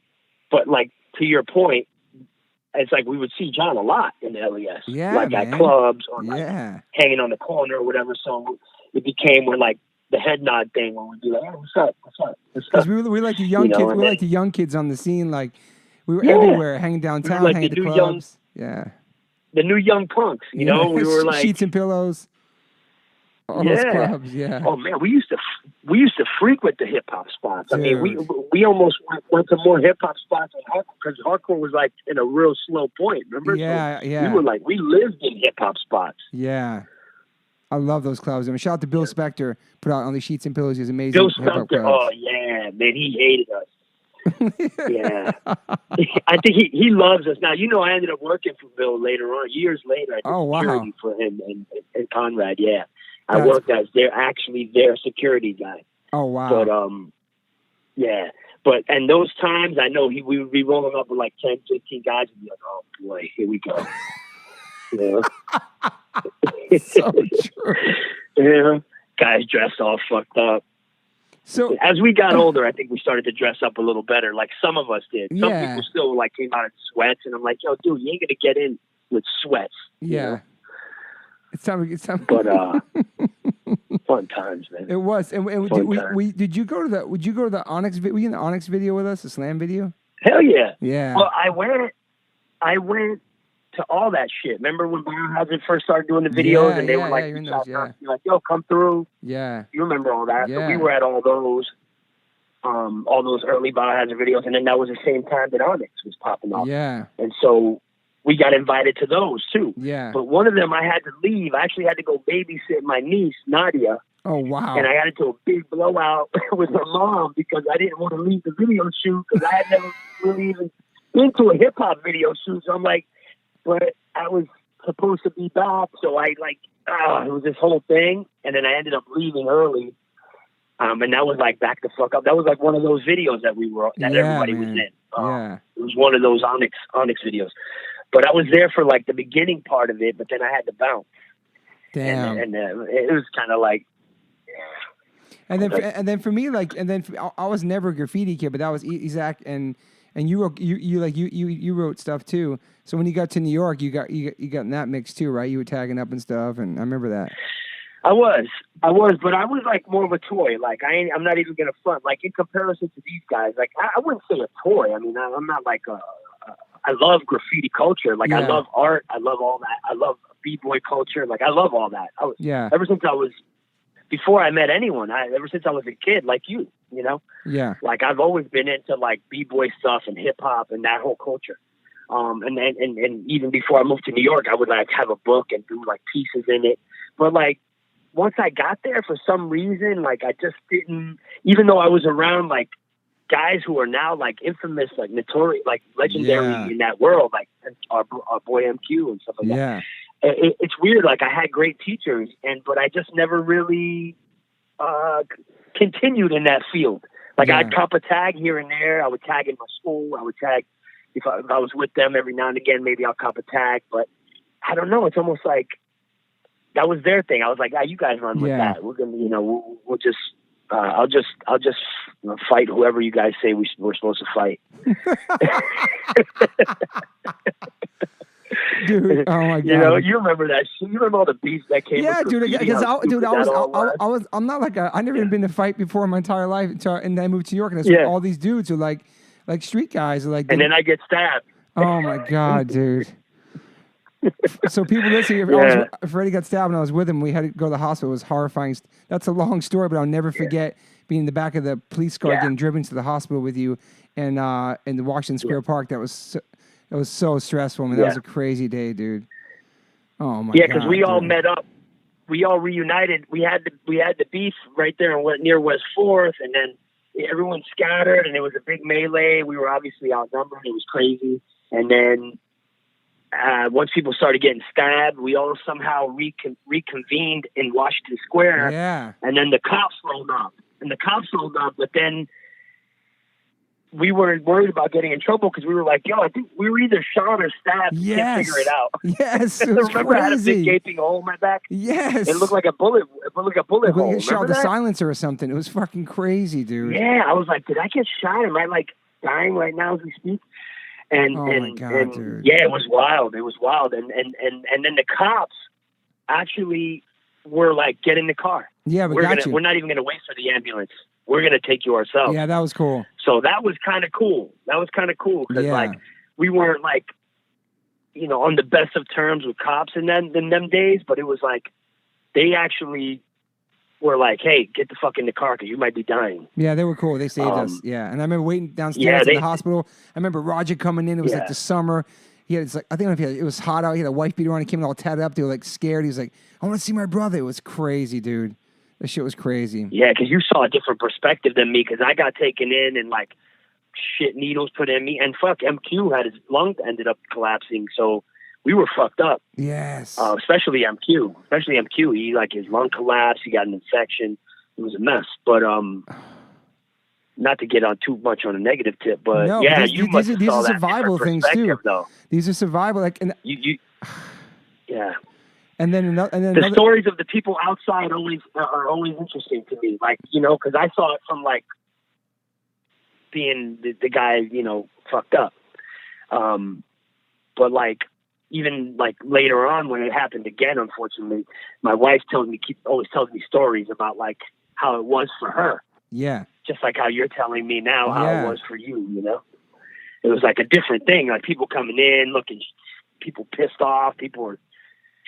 [SPEAKER 2] but like, to your point, it's like we would see John a lot in the LES, like at clubs or like hanging on the corner or whatever. So it became where like the head nod thing where we'd be like, oh, what's up?
[SPEAKER 1] Because we were like the young kids. We were like the young kids on the scene. Like we were everywhere, hanging downtown,
[SPEAKER 2] like
[SPEAKER 1] hanging at the clubs. The
[SPEAKER 2] new young punks. We were like
[SPEAKER 1] Sheets and Pillows. All those clubs, yeah.
[SPEAKER 2] Oh man, we used to frequent the hip hop spots.
[SPEAKER 1] Dude.
[SPEAKER 2] I mean, we almost went to more hip hop spots than hardcore because hardcore was like in a real slow point. Remember?
[SPEAKER 1] Yeah,
[SPEAKER 2] so
[SPEAKER 1] yeah.
[SPEAKER 2] We lived in hip hop spots.
[SPEAKER 1] Yeah. I love those clubs. I mean, shout out to Bill Spector, put out on the Sheets and Pillows. He's amazing.
[SPEAKER 2] Bill
[SPEAKER 1] hip-hop
[SPEAKER 2] Spector,
[SPEAKER 1] clubs.
[SPEAKER 2] oh yeah, man, he hated us. Yeah, I think he loves us now. You know, I ended up working for Bill later on, years later. I did security for him and Conrad. Yeah, I worked as their security guy.
[SPEAKER 1] Oh wow!
[SPEAKER 2] But yeah. But and those times, I know we would be rolling up with like 10, 15 guys and be like, oh boy, here we go. Yeah.
[SPEAKER 1] So true.
[SPEAKER 2] Yeah, guys dressed all fucked up. So as we got older, I think we started to dress up a little better. Like some of us did. Some people still like came out in sweats, and I'm like, yo, dude, you ain't gonna get in with sweats.
[SPEAKER 1] Yeah.
[SPEAKER 2] You know?
[SPEAKER 1] It's time.
[SPEAKER 2] But fun times, man.
[SPEAKER 1] It was. And did you go to the Onyx? Were you in the Onyx video with us, the Slam video?
[SPEAKER 2] Hell yeah.
[SPEAKER 1] Yeah.
[SPEAKER 2] Well, I went to all that shit. Remember when Biohazard first started doing the videos and they were like, you're like, yo, come through.
[SPEAKER 1] Yeah.
[SPEAKER 2] You remember all that.
[SPEAKER 1] Yeah.
[SPEAKER 2] So we were at all those early Biohazard videos, and then that was the same time that Onyx was popping up.
[SPEAKER 1] Yeah.
[SPEAKER 2] And so we got invited to those too.
[SPEAKER 1] Yeah.
[SPEAKER 2] But one of them I had to leave. I actually had to go babysit my niece, Nadia.
[SPEAKER 1] Oh, wow.
[SPEAKER 2] And I got into a big blowout with her mom because I didn't want to leave the video shoot because I had never really even been to a hip-hop video shoot. So I'm like, but I was supposed to be back. So it was this whole thing. And then I ended up leaving early. And that was like back the fuck up. That was like one of those videos that everybody was in. It was one of those Onyx videos. But I was there for like the beginning part of it, but then I had to bounce.
[SPEAKER 1] Damn.
[SPEAKER 2] And it was kind of like,
[SPEAKER 1] And then for me, I was never a graffiti kid, but that was Isaac, and you wrote stuff too. So when you got to New York, you got in that mix too, right? You were tagging up and stuff, and I remember that.
[SPEAKER 2] I was, but I was like more of a toy. Like I'm not even gonna front. Like in comparison to these guys, like I wouldn't say a toy. I mean, I'm not like I love graffiti culture. Like I love art. I love all that. I love b-boy culture. Like I love all that. Ever since before I met anyone, ever since I was a kid, like you know?
[SPEAKER 1] Yeah.
[SPEAKER 2] Like I've always been into like b-boy stuff and hip hop and that whole culture. And even before I moved to New York, I would like have a book and do like pieces in it. But like once I got there, for some reason, like I just didn't, even though I was around like guys who are now like infamous, like notorious, like legendary in that world, like our boy MQ and stuff like that. It's weird. Like I had great teachers, but I just never really continued in that field. Like I'd cop a tag here and there. I would tag in my school. I would tag if I was with them every now and again. Maybe I'll cop a tag, but I don't know. It's almost like that was their thing. I was like, you guys run with that. We're gonna, we'll just. I'll just fight whoever you guys say we're supposed to fight.
[SPEAKER 1] Dude, oh my god!
[SPEAKER 2] You remember that? You remember all the beefs that came?
[SPEAKER 1] Yeah, dude. Because I'm not like I never even been to fight before in my entire life, and then I moved to New York, and I saw all these dudes who like street guys, are like.
[SPEAKER 2] And then I get stabbed.
[SPEAKER 1] Oh my god, dude. So people listening, Freddy got stabbed and I was with him. We had to go to the hospital. It was horrifying. That's a long story, but I'll never forget being in the back of the police car getting driven to the hospital with you and in the Washington Square Park. That was so stressful. I mean, that was a crazy day, dude. Oh my god.
[SPEAKER 2] Yeah, because we all met up. We all reunited. We had the beef right there near West 4th, and then everyone scattered, and it was a big melee. We were obviously outnumbered. It was crazy, and then. Once people started getting stabbed, we all somehow reconvened in Washington Square.
[SPEAKER 1] Yeah.
[SPEAKER 2] And then the cops rolled up. But then we weren't worried about getting in trouble because we were like, I think we were either shot or stabbed.
[SPEAKER 1] Yes.
[SPEAKER 2] Can't figure it out.
[SPEAKER 1] Yes. It was
[SPEAKER 2] Remember
[SPEAKER 1] crazy.
[SPEAKER 2] I had a big gaping hole in my back?
[SPEAKER 1] Yes.
[SPEAKER 2] It looked like a bullet hole.
[SPEAKER 1] You shot the silencer or something. It was fucking crazy, dude.
[SPEAKER 2] Yeah. I was like, did I get shot? Am I like dying right now as we speak? And
[SPEAKER 1] my God, dude.
[SPEAKER 2] Yeah, it was wild. And then the cops actually were like, get in the car.
[SPEAKER 1] Yeah,
[SPEAKER 2] we're not even gonna wait for the ambulance. We're gonna take you ourselves.
[SPEAKER 1] Yeah, that was cool.
[SPEAKER 2] So that was kind of cool. Because like we weren't like, on the best of terms with cops in them days, but it was like they actually were like, "Hey, get the fuck in the car because you might be dying."
[SPEAKER 1] Yeah, they were cool. They saved us. Yeah, and I remember waiting downstairs in the hospital. I remember Roger coming in. It was like the summer. He had, I think it was hot out. He had a wife beater on. He came in all tatted up. They were like scared. He was like, "I want to see my brother." It was crazy, dude. That shit was crazy.
[SPEAKER 2] Yeah, because you saw a different perspective than me. Because I got taken in and like shit needles put in me, and fuck, MQ had his lung ended up collapsing. So we were fucked up.
[SPEAKER 1] Yes.
[SPEAKER 2] Especially MQ. He like his lung collapsed. He got an infection. It was a mess. But not to get on too much on a negative tip, but
[SPEAKER 1] no,
[SPEAKER 2] yeah,
[SPEAKER 1] these are survival things too.
[SPEAKER 2] Though.
[SPEAKER 1] These are survival, like, and
[SPEAKER 2] yeah.
[SPEAKER 1] And then
[SPEAKER 2] the stories of the people outside are always interesting to me. Like, because I saw it from like being the guy, fucked up. But like, even like later on when it happened again, unfortunately, my wife always tells me stories about like how it was for her.
[SPEAKER 1] Yeah.
[SPEAKER 2] Just like how you're telling me now how it was for you, It was like a different thing. Like people coming in, people pissed off, people were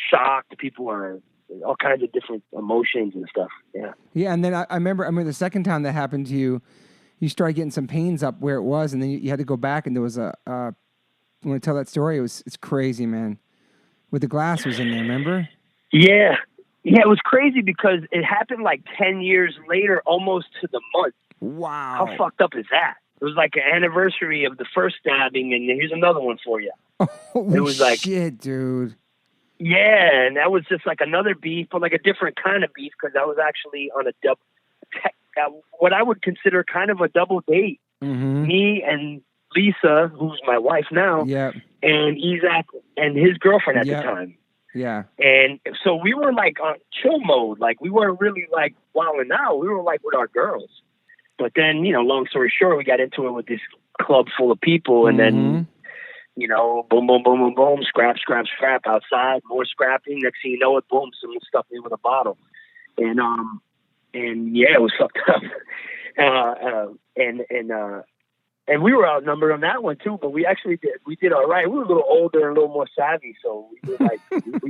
[SPEAKER 2] shocked, people are all kinds of different emotions and stuff. Yeah.
[SPEAKER 1] Yeah, and then I remember the second time that happened to you, you started getting some pains up where it was, and then you had to go back, and there was you want to tell that story? It's crazy, man. With the glass was in there, remember?
[SPEAKER 2] Yeah. Yeah, it was crazy because it happened like 10 years later, almost to the month.
[SPEAKER 1] Wow.
[SPEAKER 2] How fucked up is that? It was like an anniversary of the first stabbing, and here's another one for you.
[SPEAKER 1] Holy
[SPEAKER 2] it was like
[SPEAKER 1] shit, dude.
[SPEAKER 2] Yeah, and that was just like another beef, but like a different kind of beef because I was actually on what I would consider kind of a double date.
[SPEAKER 1] Mm-hmm.
[SPEAKER 2] Me and Lisa, who's my wife now, and Isaac and his girlfriend at the time.
[SPEAKER 1] Yeah.
[SPEAKER 2] And so we were like on chill mode. Like we weren't really like wilding out. We were like with our girls. But then, long story short, we got into it with this club full of people, and then, boom, boom, boom, boom, boom, scrap outside, more scrapping. Next thing you know it, boom, someone stuffed me with a bottle. And yeah, it was fucked up. And we were outnumbered on that one too, but we did all right. We were a little older and a little more savvy, so we were like,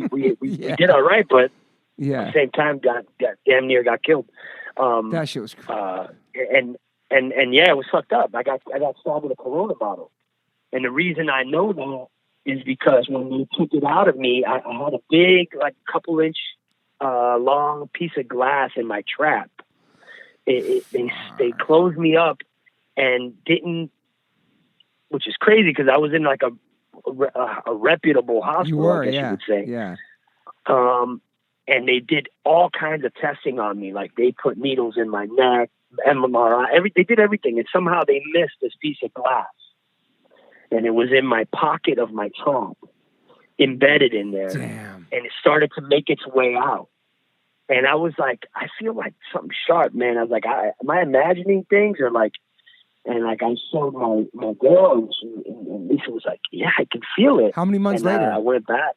[SPEAKER 2] we did all right, but at the same time, got damn near got killed.
[SPEAKER 1] That shit was crazy.
[SPEAKER 2] And yeah, it was fucked up. I got stabbed with a Corona bottle, and the reason I know that is because when they took it out of me, I had a big, like, couple-inch long piece of glass in my trap. They closed me up and didn't, which is crazy because I was in like a reputable hospital, I guess you would say.
[SPEAKER 1] Yeah.
[SPEAKER 2] And they did all kinds of testing on me. Like they put needles in my neck, MRI, they did everything. And somehow they missed this piece of glass. And it was in my pocket of my trunk, embedded in there.
[SPEAKER 1] Damn.
[SPEAKER 2] And it started to make its way out. And I was like, I feel like something sharp, man. I was like, am I imagining things? Or like, and like I showed my girl, and Lisa was like, yeah, I can feel it.
[SPEAKER 1] How many months later?
[SPEAKER 2] I went back.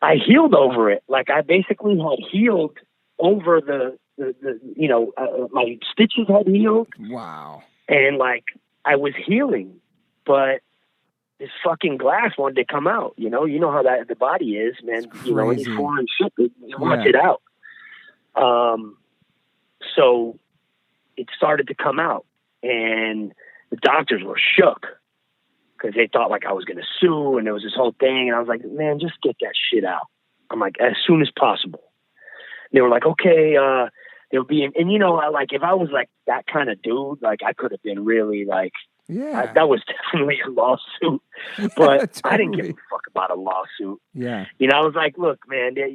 [SPEAKER 2] I healed over it. Like I basically had healed over the my stitches had healed.
[SPEAKER 1] Wow.
[SPEAKER 2] And like I was healing, but this fucking glass wanted to come out. You know how that the body is, man. Any foreign shit, they want it out. So it started to come out, and the doctors were shook because they thought like I was going to sue, and there was this whole thing. And I was like, man, just get that shit out. I'm like, as soon as possible. They were like, okay, there'll be, and like if I was like that kind of dude, like I could have been really like, that was definitely a lawsuit, but totally. I didn't give a fuck about a lawsuit.
[SPEAKER 1] Yeah.
[SPEAKER 2] I was like, look, man, they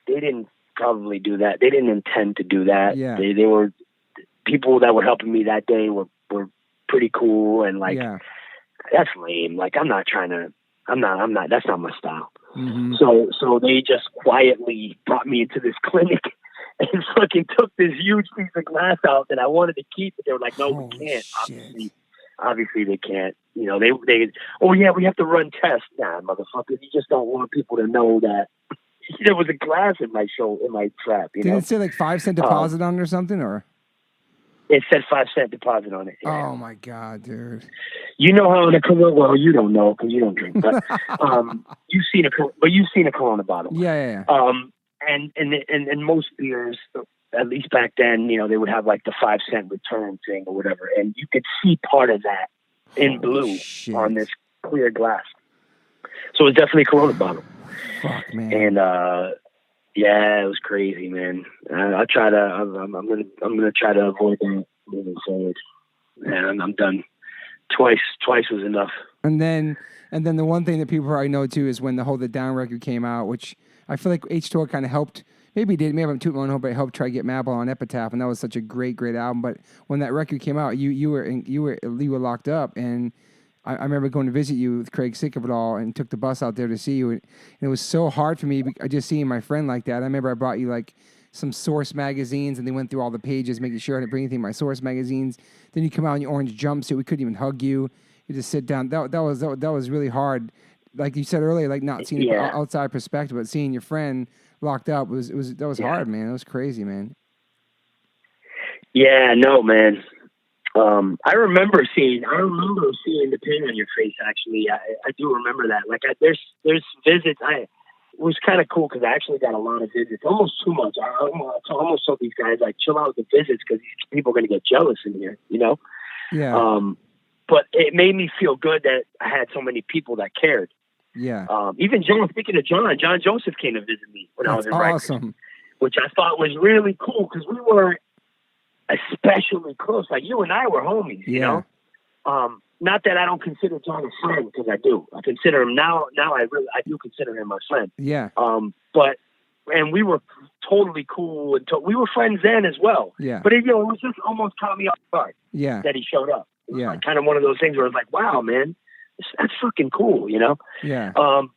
[SPEAKER 2] didn't probably do that. They didn't intend to do that.
[SPEAKER 1] Yeah.
[SPEAKER 2] They were people that were helping me that day were pretty cool. And like, that's lame. Like, I'm not, that's not my style.
[SPEAKER 1] Mm-hmm.
[SPEAKER 2] So they just quietly brought me into this clinic and fucking took this huge piece of glass out that I wanted to keep, but they were like, no, we can't. Obviously they can't. They we have to run tests. Nah, motherfucker, you just don't want people to know that there was a glass in my trap.
[SPEAKER 1] Did it say like 5 cent deposit on it or something, or?
[SPEAKER 2] It said 5 cent deposit on it. Yeah.
[SPEAKER 1] Oh my God, dude!
[SPEAKER 2] You know how in a Corona? Well, you don't know because you don't drink, but you've seen a Corona bottle.
[SPEAKER 1] Yeah.
[SPEAKER 2] and most beers, at least back then, they would have like the 5-cent return thing or whatever, and you could see part of that in blue on this clear glass. So it was definitely a Corona bottle.
[SPEAKER 1] Fuck, man.
[SPEAKER 2] And yeah, it was crazy, man. I try to. I'm gonna try to avoid that moving forward. And I'm done. Twice was enough.
[SPEAKER 1] And then the one thing that people probably know too is when the Hold It Down record came out, which I feel like H-Tour kind of helped. Maybe I'm tooting my own horn, but it helped try to get Madball on Epitaph, and that was such a great album. But when that record came out, you were locked up, and I remember going to visit you with Craig, sick of it all, and took the bus out there to see you, and it was so hard for me just seeing my friend like that. I remember I brought you like some Source magazines, and they went through all the pages, making sure I didn't bring anything in my Source magazines. Then you come out in your orange jumpsuit. We couldn't even hug you. You just sit down. That was really hard. Like you said earlier, like not seeing the outside perspective, but seeing your friend locked up was hard, man. It was crazy, man.
[SPEAKER 2] Yeah, no, man. I remember seeing the pain on your face. Actually, I do remember that. Like, there's visits. It was kind of cool because I actually got a lot of visits, almost too much. I almost told these guys like, chill out with the visits because these people are going to get jealous in here,
[SPEAKER 1] Yeah.
[SPEAKER 2] But it made me feel good that I had so many people that cared.
[SPEAKER 1] Yeah.
[SPEAKER 2] Even John. Speaking of John Joseph came to visit me when I was in Rikers,
[SPEAKER 1] awesome.
[SPEAKER 2] which I thought was really cool because we were especially close. Like you and I were homies, you know. Not that I don't consider John a friend, because I do. I consider him now. I do consider him my friend.
[SPEAKER 1] Yeah.
[SPEAKER 2] And we were totally cool, and we were friends then as well.
[SPEAKER 1] Yeah.
[SPEAKER 2] But it was just almost caught me off guard.
[SPEAKER 1] Yeah.
[SPEAKER 2] That he showed up. It was like kind of one of those things where I was like, wow, man, that's fucking cool,
[SPEAKER 1] Yeah.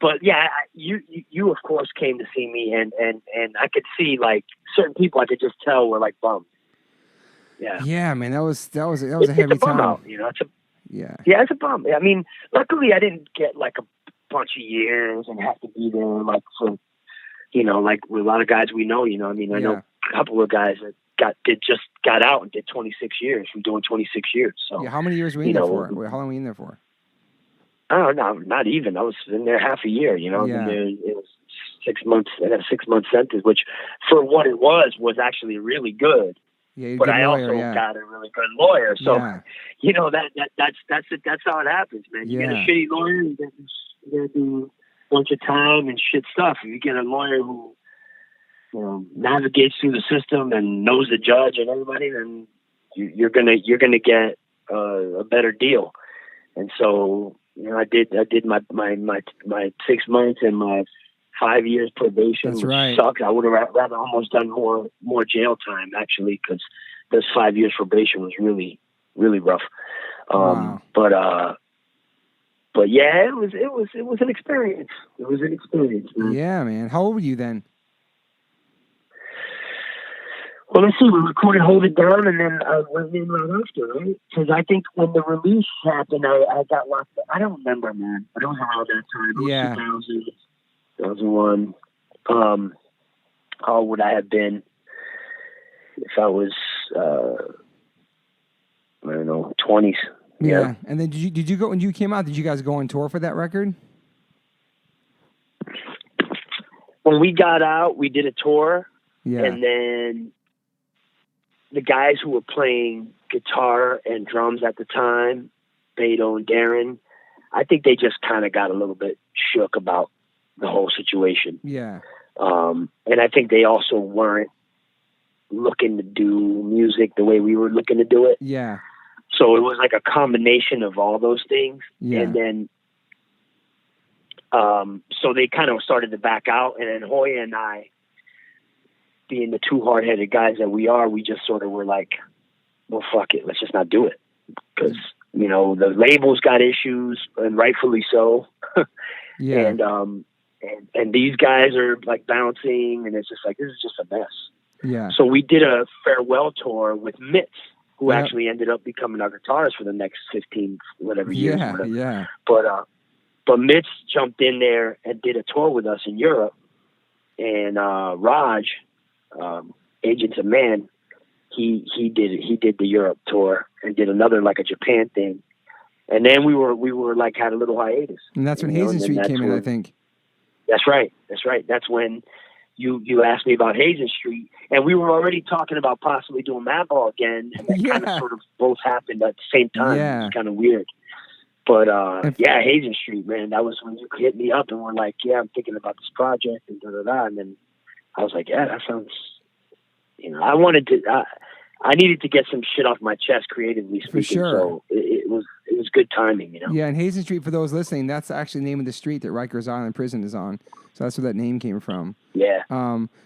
[SPEAKER 2] But yeah, you of course came to see me, and I could see like certain people I could just tell were like bummed. Yeah.
[SPEAKER 1] Yeah, man, that was a heavy time.
[SPEAKER 2] Out, it's a bum. I mean, luckily I didn't get like a bunch of years and have to be there like for, like with a lot of guys we know. I mean, I know a couple of guys that just got out and did 26 years from doing 26 years. So
[SPEAKER 1] how many years were you in there for? How long were you in there for?
[SPEAKER 2] Oh no, not even. I was in there half a year. Yeah. It was 6 months. I had a 6-month sentence, which for what it was actually really good.
[SPEAKER 1] Yeah,
[SPEAKER 2] but I also got a really good lawyer. So, that's how it happens, man. You get a shitty lawyer, you get do a bunch of time and shit stuff. If you get a lawyer who, navigates through the system and knows the judge and everybody, then you're gonna get a better deal. And so, I did my 6 months and my 5 years probation, which sucks. I would have rather almost done more jail time, actually, because this 5 years probation was really, really rough.
[SPEAKER 1] Wow.
[SPEAKER 2] But yeah, it was an experience. It was an experience, man.
[SPEAKER 1] Yeah, man. How old were you then?
[SPEAKER 2] Well, let's see. We recorded "Hold It Down," and then I went in right after, right? Because I think when the release happened, I got locked up. I don't remember, man. But it was around that time. It was 2000. 2001. How would I have been if I was, I don't know, 20s?
[SPEAKER 1] Yeah. And then did you go, when you came out, did you guys go on tour for that record?
[SPEAKER 2] When we got out, we did a tour.
[SPEAKER 1] Yeah.
[SPEAKER 2] And then the guys who were playing guitar and drums at the time, Beto and Darren, I think they just kind of got a little bit shook about the whole situation.
[SPEAKER 1] Yeah.
[SPEAKER 2] And I think they also weren't looking to do music the way we were looking to do it.
[SPEAKER 1] Yeah.
[SPEAKER 2] So it was like a combination of all those things.
[SPEAKER 1] Yeah.
[SPEAKER 2] And then, so they kind of started to back out. And then Hoya and I, being the two hard-headed guys that we are, we just sort of were like, well, fuck it. Let's just not do it. Because, the labels got issues, and rightfully so.
[SPEAKER 1] Yeah.
[SPEAKER 2] And these guys are like bouncing, and it's just like, this is just a mess.
[SPEAKER 1] Yeah.
[SPEAKER 2] So we did a farewell tour with Mitz, who actually ended up becoming our guitarist for the next 15 whatever years.
[SPEAKER 1] Yeah. Yeah.
[SPEAKER 2] But Mitz jumped in there and did a tour with us in Europe, and Raj, Agents of Man, he did the Europe tour and did another like a Japan thing, and then we were like had a little hiatus.
[SPEAKER 1] And that's when Hazen Street came in, I think.
[SPEAKER 2] That's right. That's when you asked me about Hazen Street, and we were already talking about possibly doing Madball again, and that kind of sort of both happened at the same time.
[SPEAKER 1] Yeah.
[SPEAKER 2] It was kind of weird. But Hazen Street, man, that was when you hit me up and were like, yeah, I'm thinking about this project and da-da-da. And then I was like, yeah, that sounds, I needed to get some shit off my chest creatively speaking.
[SPEAKER 1] For sure.
[SPEAKER 2] So it was good timing,
[SPEAKER 1] Yeah, and Hazen Street, for those listening, that's actually the name of the street that Rikers Island Prison is on. So that's where that name came from.
[SPEAKER 2] Yeah.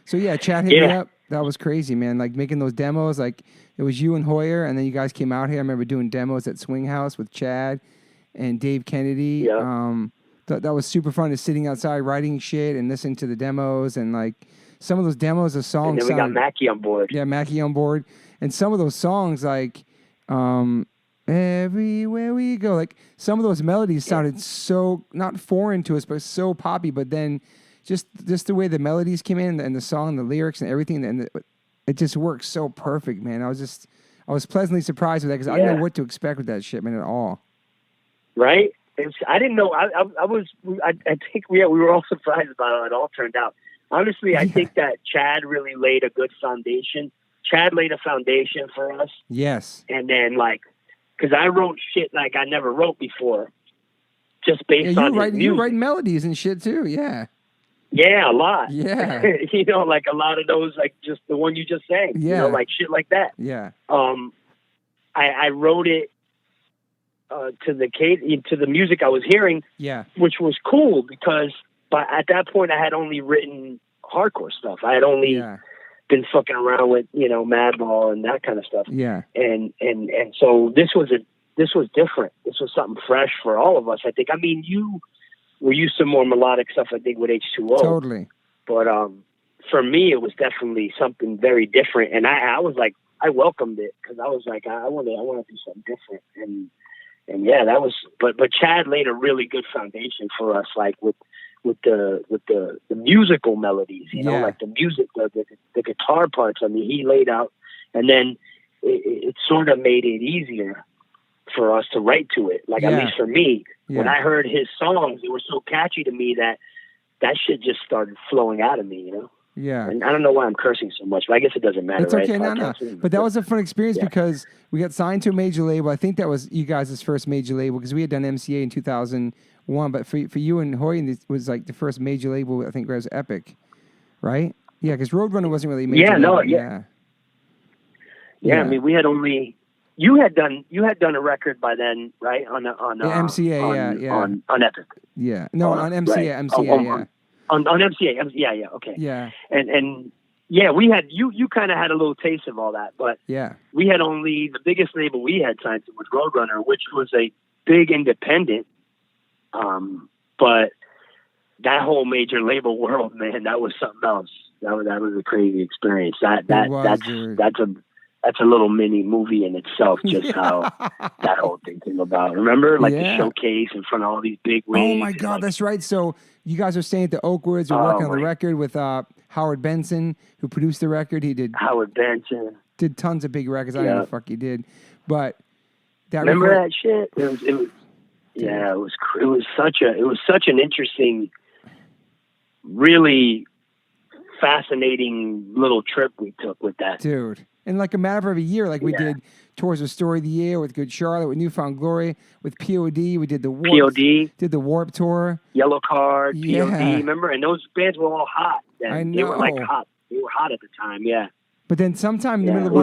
[SPEAKER 1] So yeah, Chad hit me up. That was crazy, man. Like making those demos, like it was you and Hoyer, and then you guys came out here. I remember doing demos at Swing House with Chad and Dave Kennedy.
[SPEAKER 2] Yeah.
[SPEAKER 1] That was super fun, just sitting outside writing shit and listening to the demos, and like some of those demos of songs.
[SPEAKER 2] And then we got Mackie on board.
[SPEAKER 1] Yeah, Mackie on board. And some of those songs, like Everywhere We Go, like some of those melodies sounded so not foreign to us, but so poppy. But then just the way the melodies came in and the song, the lyrics and everything, and it just worked so perfect, man. I was pleasantly surprised with that because I didn't know what to expect with that shit, man, at all.
[SPEAKER 2] Right? I didn't know. I think we were all surprised about how it all turned out. Honestly, I think that Chad really laid a good foundation. Chad laid a foundation for us.
[SPEAKER 1] Yes.
[SPEAKER 2] And then, because I wrote shit like I never wrote before, just based on his music.
[SPEAKER 1] You write melodies and shit too, yeah.
[SPEAKER 2] Yeah, a lot.
[SPEAKER 1] Yeah.
[SPEAKER 2] Like a lot of those, like just the one you just sang.
[SPEAKER 1] Yeah.
[SPEAKER 2] Like shit like that.
[SPEAKER 1] Yeah.
[SPEAKER 2] I wrote it to the music I was hearing.
[SPEAKER 1] Yeah.
[SPEAKER 2] Which was cool because at that point I had only written hardcore stuff. I had only been fucking around with, Madball and that kind of stuff.
[SPEAKER 1] Yeah.
[SPEAKER 2] And so this was different. This was something fresh for all of us, I think. I mean, you were used to more melodic stuff, I think, with H2O.
[SPEAKER 1] Totally.
[SPEAKER 2] But for me, it was definitely something very different. And I was like, I welcomed it because I was like, I want to do something different. And yeah, that was, but Chad laid a really good foundation for us, like with the musical melodies, like the music, the guitar parts. I mean, he laid out, and then it sort of made it easier for us to write to it. Like, at least for me, when I heard his songs, they were so catchy to me that shit just started flowing out of me,
[SPEAKER 1] Yeah.
[SPEAKER 2] And I don't know why I'm cursing so much, but I guess it doesn't matter.
[SPEAKER 1] It's okay,
[SPEAKER 2] right?
[SPEAKER 1] no. But that was a fun experience because we got signed to a major label. I think that was you guys' first major label because we had done MCA in 2001. But for you and Hoy, it was like the first major label, I think it was Epic, right? Yeah, because Roadrunner wasn't really a major label. Yeah,
[SPEAKER 2] I mean, we had only... You had done a record by then, right? On
[SPEAKER 1] MCA,
[SPEAKER 2] on Epic.
[SPEAKER 1] Yeah, no, on MCA,
[SPEAKER 2] right.
[SPEAKER 1] MCA,
[SPEAKER 2] On MCA, yeah, okay.
[SPEAKER 1] Yeah.
[SPEAKER 2] And we had, you kind of had a little taste of all that, but we had only, the biggest label we had signed to was Roadrunner, which was a big independent, but that whole major label world, man, that was something else. That was a crazy experience. That's a little mini movie in itself, just how that whole thing came about. Remember? Like the showcase in front of all these big wigs.
[SPEAKER 1] Oh, my God, that's right. So you guys are staying at the Oakwoods. You're working on the record with Howard Benson, who produced the record. He did... Howard Benson. Did tons of big records. I don't know what the fuck he did. But...
[SPEAKER 2] Remember that shit? It was such an interesting, really fascinating little trip we took with that.
[SPEAKER 1] Dude. In like a matter of a year, like we did tours with Story of the Year, with Good Charlotte, with Newfound Glory, with POD. We did the Warp. Did the Warp Tour.
[SPEAKER 2] Yellow Card, POD. Remember? And those bands were all hot then.
[SPEAKER 1] I know.
[SPEAKER 2] They were like hot. They were hot at the time, yeah.
[SPEAKER 1] But then sometime in the middle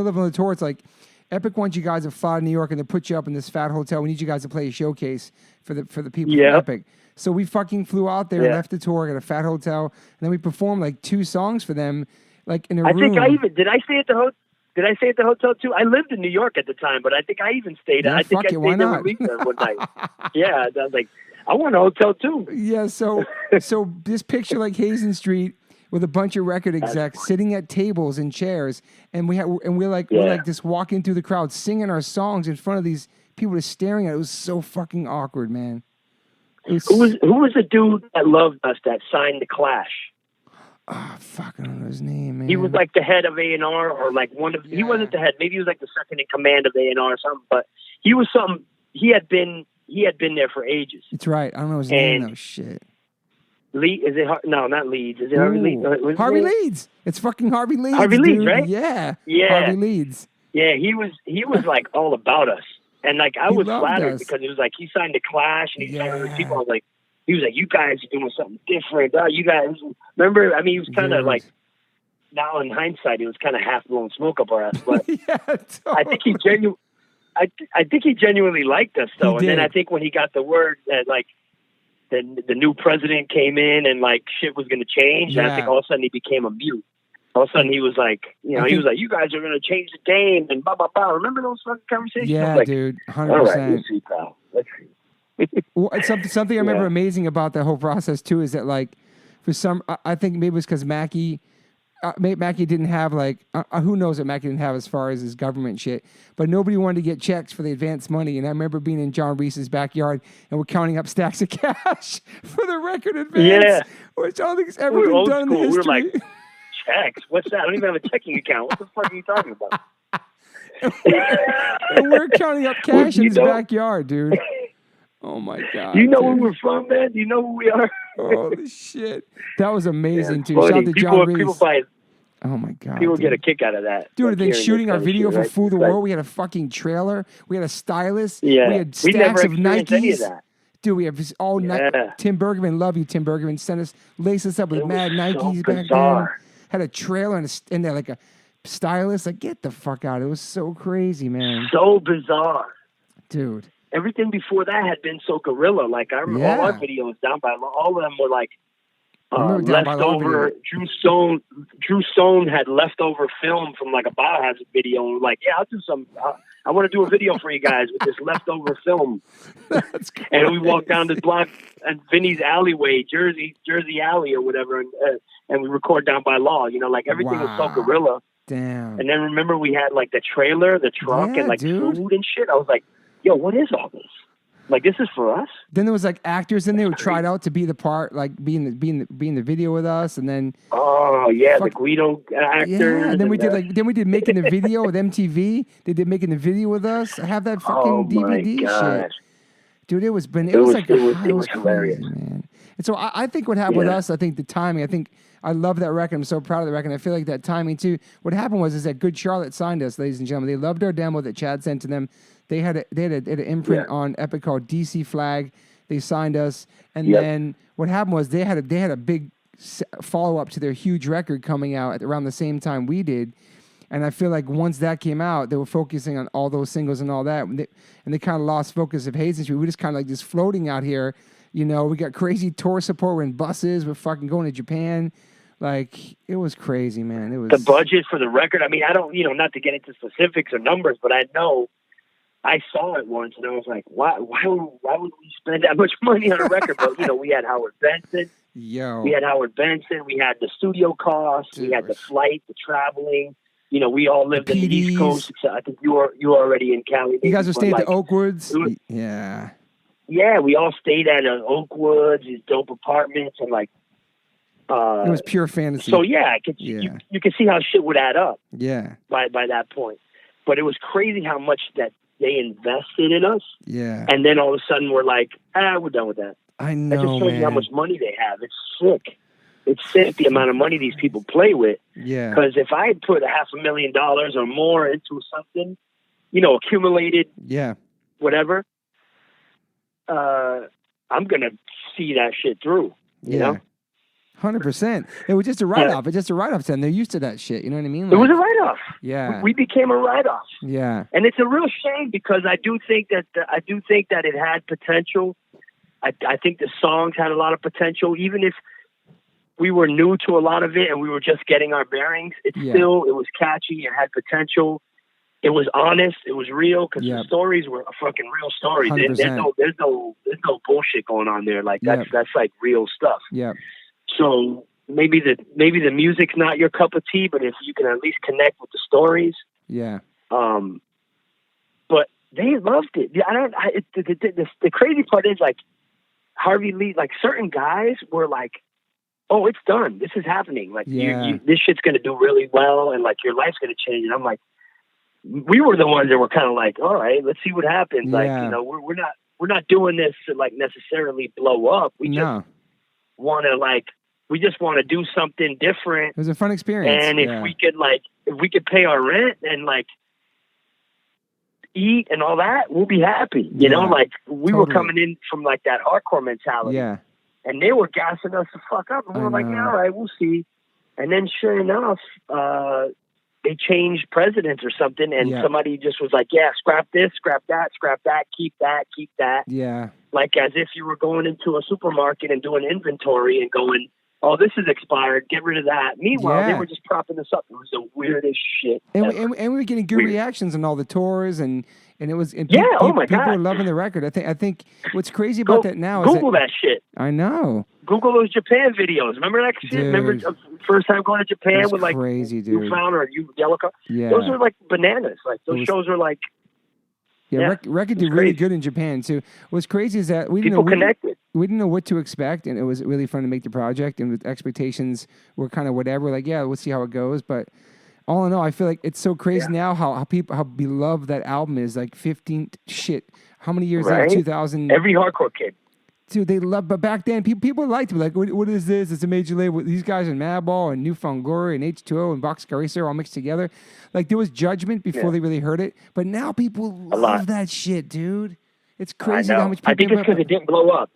[SPEAKER 1] of the tour, it's like Epic wants you guys to fly to New York and they put you up in this fat hotel. We need you guys to play a showcase for the people from Epic. So we fucking flew out there, left the tour, got a fat hotel, and then we performed like 2 songs for them. Like in a room.
[SPEAKER 2] Think did I stay at the hotel? Did I stay at the hotel too? I lived in New York at the time, but I think I even stayed. I think I stayed there with Lisa one night. Yeah, I was like, I want a hotel too.
[SPEAKER 1] Yeah, so this picture like Hazen Street with a bunch of record execs sitting at tables and chairs, and we're like just walking through the crowd singing our songs in front of these people just staring at it. It was so fucking awkward, man.
[SPEAKER 2] Who was the dude that loved us that signed the Clash?
[SPEAKER 1] Oh, fuck, I don't know his name, man.
[SPEAKER 2] He was like the head of A&R or like one of... He wasn't the head. Maybe he was like the second in command of A&R or something, but he was something... He had been there for ages.
[SPEAKER 1] It's right. I don't know his name, though. Shit.
[SPEAKER 2] Is it no, not Leeds? Is it Harvey Leeds?
[SPEAKER 1] Harvey Leeds. It's fucking Harvey Leeds.
[SPEAKER 2] Harvey Leeds,
[SPEAKER 1] dude.
[SPEAKER 2] right?
[SPEAKER 1] Yeah.
[SPEAKER 2] Yeah.
[SPEAKER 1] Harvey Leeds.
[SPEAKER 2] Yeah, he was like all about us, and like I was flattered
[SPEAKER 1] us.
[SPEAKER 2] because it was like he signed the Clash and he signed other people. I was like, he was like, you guys are doing something different. You guys remember? I mean, he was kind of like. Now in hindsight, it was kind of half blown smoke up our ass, but
[SPEAKER 1] yeah, totally.
[SPEAKER 2] I think he genuinely liked us though. And then I think when he got the word that like the new president came in and like shit was going to change, and I think all of a sudden he became a mute. All of a sudden he was like, he was like, you guys are going to change the game and blah blah blah. Remember those fucking conversations?
[SPEAKER 1] Yeah,
[SPEAKER 2] like,
[SPEAKER 1] dude, 100%.
[SPEAKER 2] All right, let's see, pal. Let's see.
[SPEAKER 1] Well, something I remember amazing about the whole process too is that like for some, I think maybe it was because Mackie didn't have like who knows what Mackie didn't have as far as his government shit, but nobody wanted to get checks for the advance money. And I remember being in John Reese's backyard and we're counting up stacks of cash for the record advance, which I don't think it's ever been done in the history.
[SPEAKER 2] We were like, checks? What's that? I don't even have a checking account. What the fuck are you talking about?
[SPEAKER 1] and we're counting up cash in his backyard, dude. Oh my God!
[SPEAKER 2] You know where we're from, man? Do you know who we are?
[SPEAKER 1] Holy shit! That was amazing, too.
[SPEAKER 2] Funny.
[SPEAKER 1] Shout out to John Reese.
[SPEAKER 2] Oh
[SPEAKER 1] my God!
[SPEAKER 2] People get a kick out of that,
[SPEAKER 1] dude. Then shooting our video for Fool the World, we had a fucking trailer. We had a stylist.
[SPEAKER 2] Yeah,
[SPEAKER 1] we had stacks of Nikes.
[SPEAKER 2] Any of that.
[SPEAKER 1] Dude, we have all Tim Bergman, love you, Tim Bergman. Sent us, laced us up with mad Nikes back then. Had a trailer and like a stylist. Like, get the fuck out! It was so crazy, man.
[SPEAKER 2] So bizarre,
[SPEAKER 1] dude.
[SPEAKER 2] Everything before that had been so guerrilla. Like I remember all our videos down by law. All of them were like leftover. Drew Stone had leftover film from like a Biohazard video. And like, yeah, I'll do some. I want to do a video for you guys with this leftover film. And we walked down this block and Vinny's alleyway, Jersey Alley or whatever, and we record down by law. You know, like everything was so guerrilla.
[SPEAKER 1] Damn.
[SPEAKER 2] And then remember we had like the trailer, the truck, and like food and shit. I was like, yo, what is all this? Like, this is for us?
[SPEAKER 1] Then there was like actors in there who tried out to be the part, like be in the video with us, and then
[SPEAKER 2] the Guido actors.
[SPEAKER 1] Yeah, and then we did making the video with MTV. They did making the video with us. I have that fucking DVD shit, dude. It was hilarious, crazy, man. And so I think what happened with us, I think the timing. I think I love that record. I'm so proud of the record. I feel like that timing too. What happened was that Good Charlotte signed us, ladies and gentlemen. They loved our demo that Chad sent to them. They had an imprint on Epic called DC Flag. They signed us, and then what happened was they had a big follow up to their huge record coming out at around the same time we did. And I feel like once that came out, they were focusing on all those singles and all that, and they kind of lost focus of Hazen Street. We were just kind of like just floating out here, you know. We got crazy tour support. We're in buses. We're fucking going to Japan. Like, it was crazy, man. It was
[SPEAKER 2] the budget for the record. I mean, I don't, not to get into specifics or numbers, but I know. I saw it once and I was like, why would we spend that much money on a record? But, we had Howard Benson. We had Howard Benson. We had the studio costs. We had the flight, the traveling. We all lived in the East Coast. I think you were already in Cali.
[SPEAKER 1] You guys were staying at the Oakwoods?
[SPEAKER 2] Yeah, we all stayed at Oakwoods, these dope apartments, and like,
[SPEAKER 1] it was pure fantasy.
[SPEAKER 2] So, you can see how shit would add up.
[SPEAKER 1] Yeah.
[SPEAKER 2] By that point. But it was crazy how much that they invested in us.
[SPEAKER 1] Yeah.
[SPEAKER 2] And then all of a sudden we're like, we're done with that.
[SPEAKER 1] I know,
[SPEAKER 2] that just shows you how much money they have. It's sick. It's sick the amount of money these people play with.
[SPEAKER 1] Yeah.
[SPEAKER 2] Because if I had put $500,000 or more into something, accumulated, whatever, I'm going to see that shit through, you know?
[SPEAKER 1] 100%. It was just a write-off. It's just a write-off to them. They're used to that shit. You know what I mean?
[SPEAKER 2] Like, it was a write-off.
[SPEAKER 1] Yeah.
[SPEAKER 2] We became a write-off.
[SPEAKER 1] Yeah.
[SPEAKER 2] And it's a real shame because I do think that it had potential. I think the songs had a lot of potential, even if we were new to a lot of it and we were just getting our bearings. It was catchy. It had potential. It was honest. It was real because the stories were fucking real stories. There's no bullshit going on there. Like that's like real stuff.
[SPEAKER 1] Yeah.
[SPEAKER 2] So maybe the music's not your cup of tea, but if you can at least connect with the stories, but they loved it. The crazy part is like Harvey Lee, like certain guys were like, "Oh, it's done. This is happening. Like this shit's gonna do really well, and like your life's gonna change." And I'm like, we were the ones that were kind of like, "All right, let's see what happens." Like we're not doing this to like necessarily blow up. want to do something different.
[SPEAKER 1] It was a fun experience.
[SPEAKER 2] And if we could pay our rent and like eat and all that, we'll be happy. You know, like we were coming in from like that hardcore mentality.
[SPEAKER 1] Yeah.
[SPEAKER 2] And they were gassing us the fuck up. And we were like, yeah, all right, we'll see. And then sure enough, they changed presidents or something. And somebody just was like, yeah, scrap this, scrap that, keep that.
[SPEAKER 1] Yeah.
[SPEAKER 2] Like as if you were going into a supermarket and doing inventory and going, oh, this is expired, get rid of that. Meanwhile, they were just propping this up. It was the weirdest shit.
[SPEAKER 1] And we were getting good reactions on all the tours and it was
[SPEAKER 2] oh my God.
[SPEAKER 1] People were loving the record. I think what's crazy about that now is
[SPEAKER 2] Google that shit.
[SPEAKER 1] I know.
[SPEAKER 2] Google those Japan videos. Remember that shit?
[SPEAKER 1] Dude,
[SPEAKER 2] remember the first time going to Japan with like
[SPEAKER 1] crazy, dude.
[SPEAKER 2] You found or you Yellow Cup?
[SPEAKER 1] Yeah.
[SPEAKER 2] Those were like bananas. Like those shows were like
[SPEAKER 1] record did really good in Japan too. What's crazy is that we didn't know what to expect, and it was really fun to make the project. And with expectations were kind of whatever. Like, yeah, we'll see how it goes. But all in all, I feel like it's so crazy now how beloved that album is. Like 15 how many years? Like 2000.
[SPEAKER 2] Every hardcore kid.
[SPEAKER 1] Dude, they love, but back then people liked it. Like, what is this? It's a major label. These guys in Madball and Newfound Glory and H2O and Box Racer all mixed together. Like, there was judgment before they really heard it, but now people love that shit, dude. It's crazy how much people.
[SPEAKER 2] I think it's because it didn't blow up.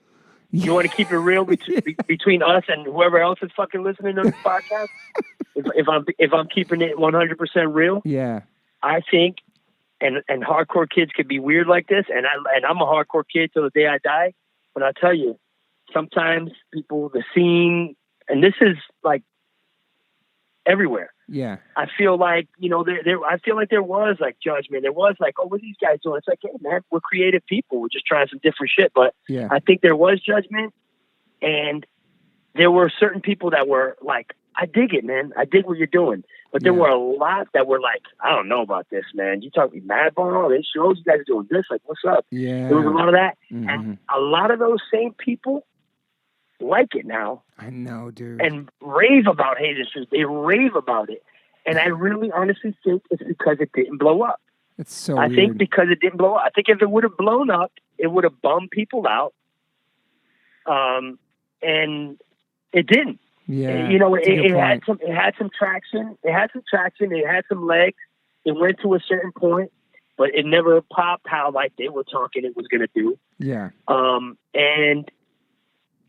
[SPEAKER 2] You want to keep it real between us and whoever else is fucking listening to this podcast? If I'm keeping it 100% real, I think, and hardcore kids could be weird like this, and I'm a hardcore kid till the day I die. But I tell you, sometimes people, the scene, and this is like everywhere.
[SPEAKER 1] Yeah.
[SPEAKER 2] I feel like, I feel like there was like judgment. There was like, oh, what are these guys doing? It's like, hey man, we're creative people. We're just trying some different shit. But I think there was judgment, and there were certain people that were like, I dig it, man. I dig what you're doing. But there were a lot that were like, I don't know about this, man. You talk me Madball, this shows, you guys are doing this. Like, what's up?
[SPEAKER 1] Yeah.
[SPEAKER 2] There was a lot of that. Mm-hmm. And a lot of those same people like it now.
[SPEAKER 1] I know, dude.
[SPEAKER 2] And rave about Hazen Street. They rave about it. And I really honestly think it's because it didn't blow up.
[SPEAKER 1] It's so
[SPEAKER 2] I think because it didn't blow up. I think if it would have blown up, it would have bummed people out. And it didn't.
[SPEAKER 1] Yeah,
[SPEAKER 2] it had some traction. It had some legs. It went to a certain point, but it never popped how like they were talking it was going to do.
[SPEAKER 1] Yeah.
[SPEAKER 2] And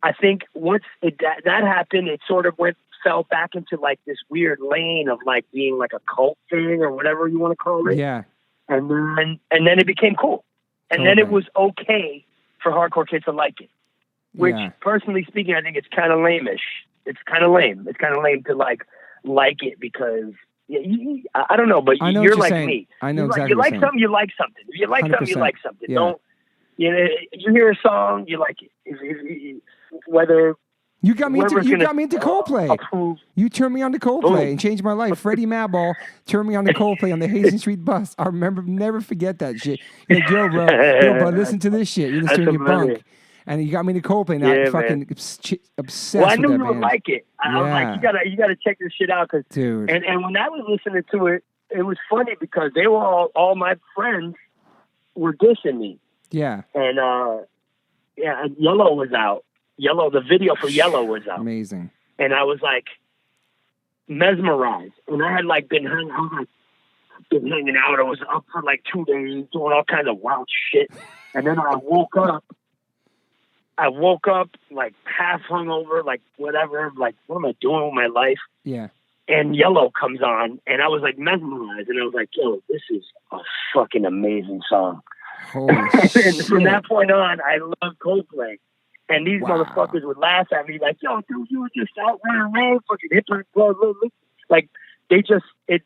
[SPEAKER 2] I think once that happened, it sort of fell back into like this weird lane of like being like a cult thing or whatever you want to call it.
[SPEAKER 1] Yeah.
[SPEAKER 2] And then it became cool. And then it was okay for hardcore kids to like it. Which, personally speaking, I think it's kind of lame-ish. It's kind of lame. It's kind of lame to like it because I don't know, but you're like saying. Me.
[SPEAKER 1] I know exactly.
[SPEAKER 2] You like something, you like something. If you like 100%. Something, you like something. Yeah. Don't you hear a song, you like it. Whether
[SPEAKER 1] you got me into Coldplay. You turned me on to Coldplay and changed my life. Freddie Madball turned me on to Coldplay on the Hazen Street bus. I remember, never forget that shit. You're like, yo, bro, listen to this shit. You're just doing your bunk. And you got me to Coldplay, and I'm fucking obsessed
[SPEAKER 2] Well, I knew
[SPEAKER 1] with that
[SPEAKER 2] you
[SPEAKER 1] band.
[SPEAKER 2] would like it. I was like, you gotta check this shit out, cause
[SPEAKER 1] dude.
[SPEAKER 2] And when I was listening to it, it was funny because they were all my friends were dissing me.
[SPEAKER 1] Yeah.
[SPEAKER 2] And Yellow was out. The video for Yellow was out.
[SPEAKER 1] Amazing.
[SPEAKER 2] And I was like mesmerized, and I had like been hanging out. I was up for like 2 days doing all kinds of wild shit, and then I woke up like half hungover, like whatever, like what am I doing with my life?
[SPEAKER 1] Yeah.
[SPEAKER 2] And Yellow comes on, and I was like mesmerized, and I was like, yo, this is a fucking amazing song.
[SPEAKER 1] Holy
[SPEAKER 2] and
[SPEAKER 1] shit.
[SPEAKER 2] from that point on, I loved Coldplay. And these motherfuckers would laugh at me like, yo, dude, you were just out running around, fucking hip hop, blah, blah, blah. Like, they just, it's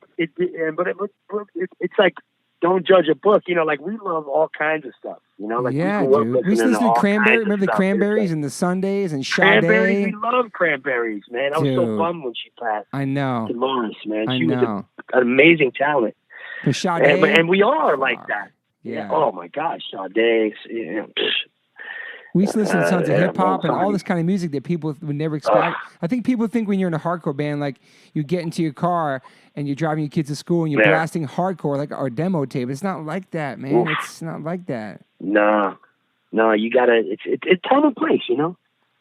[SPEAKER 2] like, don't judge a book. Like, we love all kinds of stuff. Like,
[SPEAKER 1] dude. We used to listen to Cranberries. Remember the Cranberries and the Sundays and Sade?
[SPEAKER 2] Cranberries, we love Cranberries, man. I was so bummed when she passed.
[SPEAKER 1] I know.
[SPEAKER 2] To Lawrence, man. She was an amazing talent.
[SPEAKER 1] The Sade.
[SPEAKER 2] And we all are like that.
[SPEAKER 1] Yeah.
[SPEAKER 2] Oh, my gosh, Sade.
[SPEAKER 1] We used to listen to tons of hip hop and all this kind of music that people would never expect. I think people think when you're in a hardcore band, like you get into your car and you're driving your kids to school and you're blasting hardcore like our demo tape. It's not like that, man. Oof. It's not like that.
[SPEAKER 2] No, you gotta. It's time and place,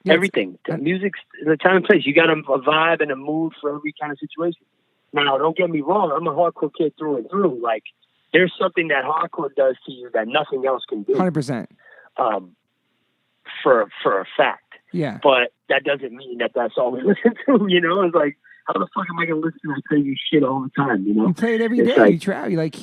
[SPEAKER 1] Yeah,
[SPEAKER 2] everything. Music's the time and place. You got a vibe and a mood for every kind of situation. Now, don't get me wrong. I'm a hardcore kid through and through. Like, there's something that hardcore does to you that nothing else can do.
[SPEAKER 1] 100%.
[SPEAKER 2] For a fact.
[SPEAKER 1] Yeah.
[SPEAKER 2] But that doesn't mean that that's all we listen to, you know? It's like, how the fuck am I going to listen to that crazy shit all the time, you know?
[SPEAKER 1] You play it every day.
[SPEAKER 2] Like,
[SPEAKER 1] you travel. You like...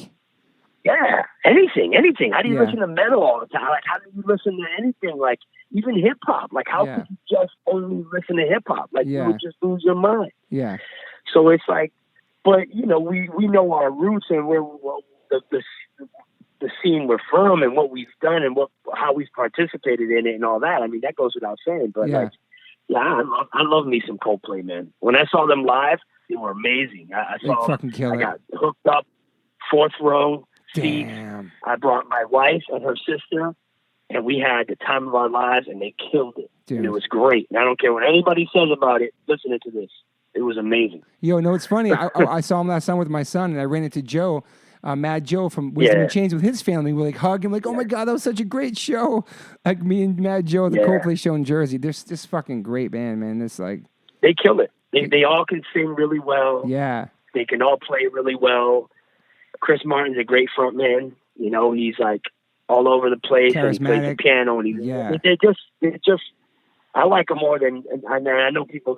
[SPEAKER 2] Yeah, anything. How do you listen to metal all the time? Like, how do you listen to anything? Like, even hip-hop. Like, how could you just only listen to hip-hop? Like, you would just lose your mind.
[SPEAKER 1] Yeah.
[SPEAKER 2] So it's like, but, you know, we know our roots and where the scene we're from and what we've done and how we've participated in it and all that. I mean, that goes without saying. But I love me some Coldplay, man. When I saw them live, they were amazing. I got hooked up, 4th row seat.
[SPEAKER 1] Damn.
[SPEAKER 2] I brought my wife and her sister, and we had the time of our lives, and they killed it.
[SPEAKER 1] Dude.
[SPEAKER 2] And it was great. And I don't care what anybody says about it. Listening to this, it was amazing.
[SPEAKER 1] Yo, no, it's funny. I saw him last time with my son, and I ran into Joe. Mad Joe from Wisdom and Chains with his family. We're like hugging, like, oh my God, that was such a great show. Like me and Mad Joe, the Coldplay show in Jersey. They're this fucking great band, man. It's like
[SPEAKER 2] they kill it. They all can sing really well.
[SPEAKER 1] Yeah. They
[SPEAKER 2] can all play really well. Chris Martin's a great front man. You know, he's like all over the place. And he plays the piano. And they're just. I like them more than. I know people.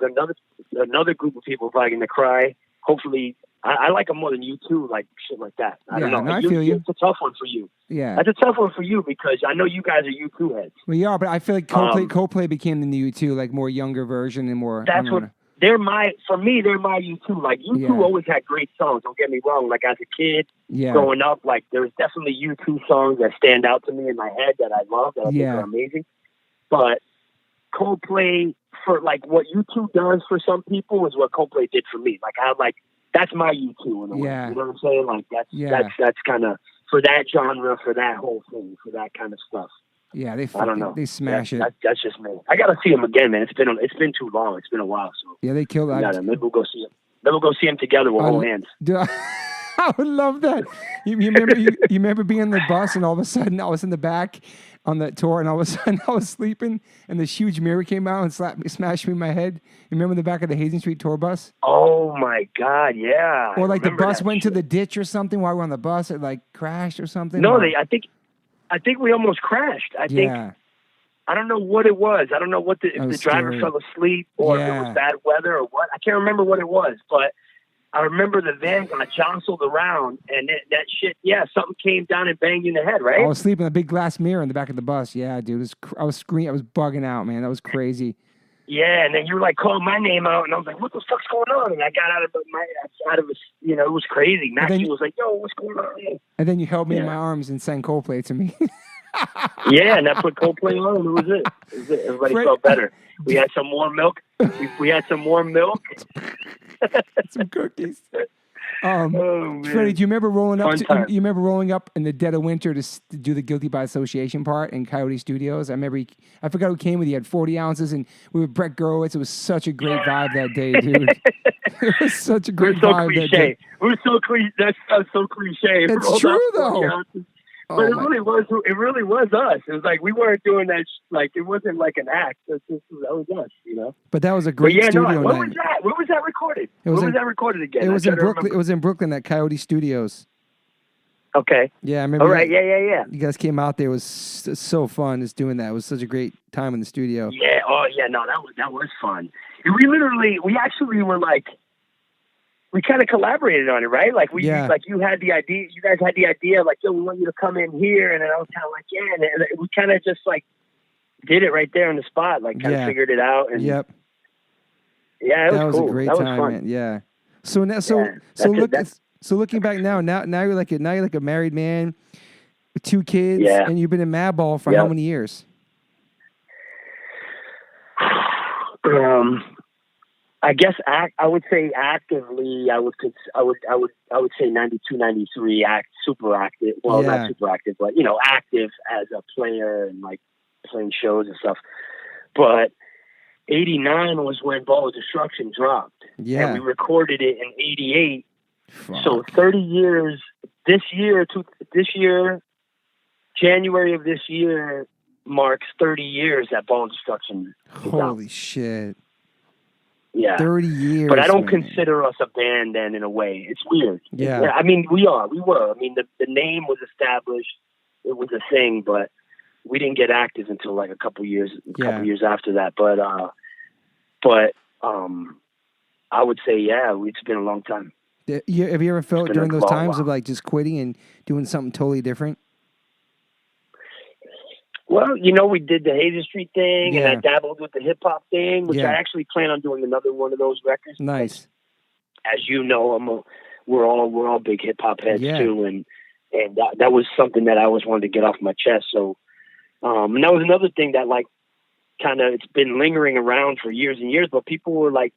[SPEAKER 2] Another group of people are probably going to cry. Hopefully. I like them more than U2, like shit like that. I don't know.
[SPEAKER 1] No, I feel you.
[SPEAKER 2] It's a tough one for you.
[SPEAKER 1] Yeah.
[SPEAKER 2] That's a tough one for you because I know you guys are U2 heads.
[SPEAKER 1] We are, but I feel like Coldplay became the new U2, like more younger version and more.
[SPEAKER 2] That's what they're my U2. Like U2 always had great songs. Don't get me wrong. Like as a kid, growing up, like there's definitely U2 songs that stand out to me in my head that I love that I think are amazing. But Coldplay, for like what U2 does for some people is what Coldplay did for me. Like that's my U2 in a way. You know what I'm saying? Like that's kind of for that genre, for that whole thing, for that kind of stuff.
[SPEAKER 1] Yeah,
[SPEAKER 2] I don't know.
[SPEAKER 1] They smash it.
[SPEAKER 2] That's just me. I gotta see them again, man. It's been too long. It's been a while. So
[SPEAKER 1] they killed it.
[SPEAKER 2] Maybe we'll go see them. Maybe we'll go see them together. We'll hold hands.
[SPEAKER 1] I would love that. You remember being on the bus and all of a sudden I was in the back on that tour and all of a sudden I was sleeping and this huge mirror came out and smashed me in my head. You remember the back of the Hazen Street tour bus?
[SPEAKER 2] Oh my God, yeah.
[SPEAKER 1] Or like the bus went to the ditch or something while we were on the bus. It like crashed or something.
[SPEAKER 2] No, I think we almost crashed. I think I don't know what it was. I don't know if the driver fell asleep or if it was bad weather or what. I can't remember what it was, but I remember the van got jostled around, and that shit, something came down and banged you in the head, right?
[SPEAKER 1] I was sleeping in a big glass mirror in the back of the bus. Yeah, dude. I was screaming. I was bugging out, man. That was crazy.
[SPEAKER 2] Yeah, and then you were like calling my name out, and I was like, "What the fuck's going on?" And I got out of it was crazy. Matthew was like, "Yo, what's going on?"
[SPEAKER 1] And then you held me in my arms and sang Coldplay to me.
[SPEAKER 2] And I put Coldplay on, and it was it. Everybody felt better. We had some more milk. We had some more milk.
[SPEAKER 1] Some cookies. Freddie, do you remember rolling up? You remember rolling up in the dead of winter to do the Guilty by Association part in Coyote Studios? I remember. I forgot who came with you. He had 40 ounces, and we were Brett Gurewitz. It was such a great vibe that day, dude. It was such a great vibe that day.
[SPEAKER 2] We're so cliche. That sounds so cliche.
[SPEAKER 1] It's true though.
[SPEAKER 2] But it really was. It really was us. It was like we weren't doing that. Like it wasn't like an act. That was us, you know.
[SPEAKER 1] But that was a great studio night.
[SPEAKER 2] Where was that? Where was that recorded? Where was that recorded again?
[SPEAKER 1] It was in Brooklyn. It was in Brooklyn at Coyote Studios.
[SPEAKER 2] Okay.
[SPEAKER 1] Yeah, I remember.
[SPEAKER 2] All right. Yeah.
[SPEAKER 1] You guys came out there. It was so fun just doing that. It was such a great time in the studio.
[SPEAKER 2] Yeah. Oh yeah. No, that was fun. And we actually were like. We kind of collaborated on it, right? Like like you had the idea, you guys had the idea, like, yo, we want you to come in here, and then I was kind of like, and we kind of just like did it right there on the spot, like kind of figured it out, and
[SPEAKER 1] yeah,
[SPEAKER 2] it was cool.
[SPEAKER 1] A great time, man. Yeah. So now, so looking back now you're like a married man with 2 kids, and you've been in Madball for how many years?
[SPEAKER 2] I guess I would say actively. I would say 92, 93. Super active. Well, not super active, but active as a player and like playing shows and stuff. But 89 was when Ball of Destruction dropped. Yeah, and we recorded it in 88. Fuck. So 30 years. This year, January of this year marks 30 years that Ball Destruction is out.
[SPEAKER 1] Holy shit.
[SPEAKER 2] Yeah.
[SPEAKER 1] 30 years.
[SPEAKER 2] But I don't
[SPEAKER 1] man.
[SPEAKER 2] consider us a band then in a way. It's weird.
[SPEAKER 1] Yeah.
[SPEAKER 2] I mean, we were. I mean, the name was established. It was a thing, but we didn't get active until like a couple years after that. But I would say, it's been a long time.
[SPEAKER 1] Have you ever felt during those times of like just quitting and doing something totally different?
[SPEAKER 2] Well, we did the Hazen Street thing, and I dabbled with the hip hop thing, which I actually plan on doing another one of those records.
[SPEAKER 1] Nice.
[SPEAKER 2] As you know, we're all big hip hop heads too, and that was something that I always wanted to get off my chest. So, and that was another thing that like kind of it's been lingering around for years and years, but people were like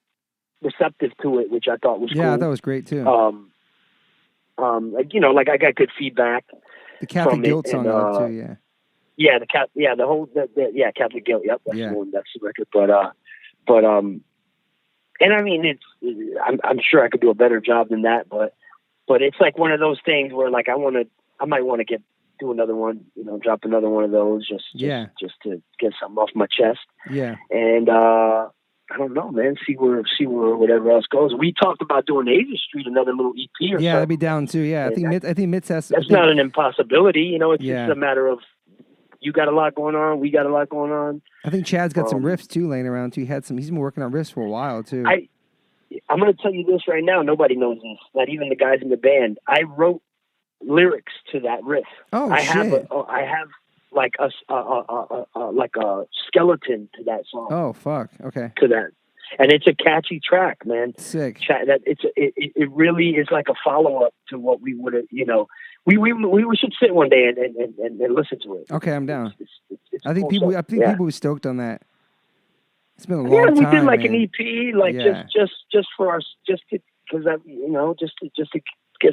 [SPEAKER 2] receptive to it, which I thought was cool.
[SPEAKER 1] Yeah, that was great too.
[SPEAKER 2] Like I got good feedback.
[SPEAKER 1] The Catholic Guilt song too, yeah.
[SPEAKER 2] Yeah, Catholic Guilt. Yep, that's the one. That's the record. But and I mean, I'm sure I could do a better job than that. But it's like one of those things where like I might want to do another one. Drop another one of those just to get something off my chest. Yeah. And I don't know, man. See where whatever else goes. We talked about doing Hazen Street, another little EP.
[SPEAKER 1] Yeah, that'd be down too. Yeah, I think Mitz has.
[SPEAKER 2] That's not an impossibility. It's just a matter of. You got a lot going on. We got a lot going on.
[SPEAKER 1] I think Chad's got some riffs too laying around too. He's been working on riffs for a while too.
[SPEAKER 2] I'm going to tell you this right now. Nobody knows this. Not even the guys in the band. I wrote lyrics to that riff.
[SPEAKER 1] Oh,
[SPEAKER 2] I
[SPEAKER 1] shit.
[SPEAKER 2] I have like a skeleton to that song.
[SPEAKER 1] Oh fuck. Okay.
[SPEAKER 2] To that, and it's a catchy track, man.
[SPEAKER 1] Sick.
[SPEAKER 2] It really is like a follow up to what we would have. We should sit one day and listen to it.
[SPEAKER 1] Okay, I'm down.
[SPEAKER 2] It's
[SPEAKER 1] I think
[SPEAKER 2] cool
[SPEAKER 1] people.
[SPEAKER 2] stuff.
[SPEAKER 1] I think people were stoked on that. It's been a long time.
[SPEAKER 2] Yeah, we did like
[SPEAKER 1] man.
[SPEAKER 2] an EP, like just for us, just to get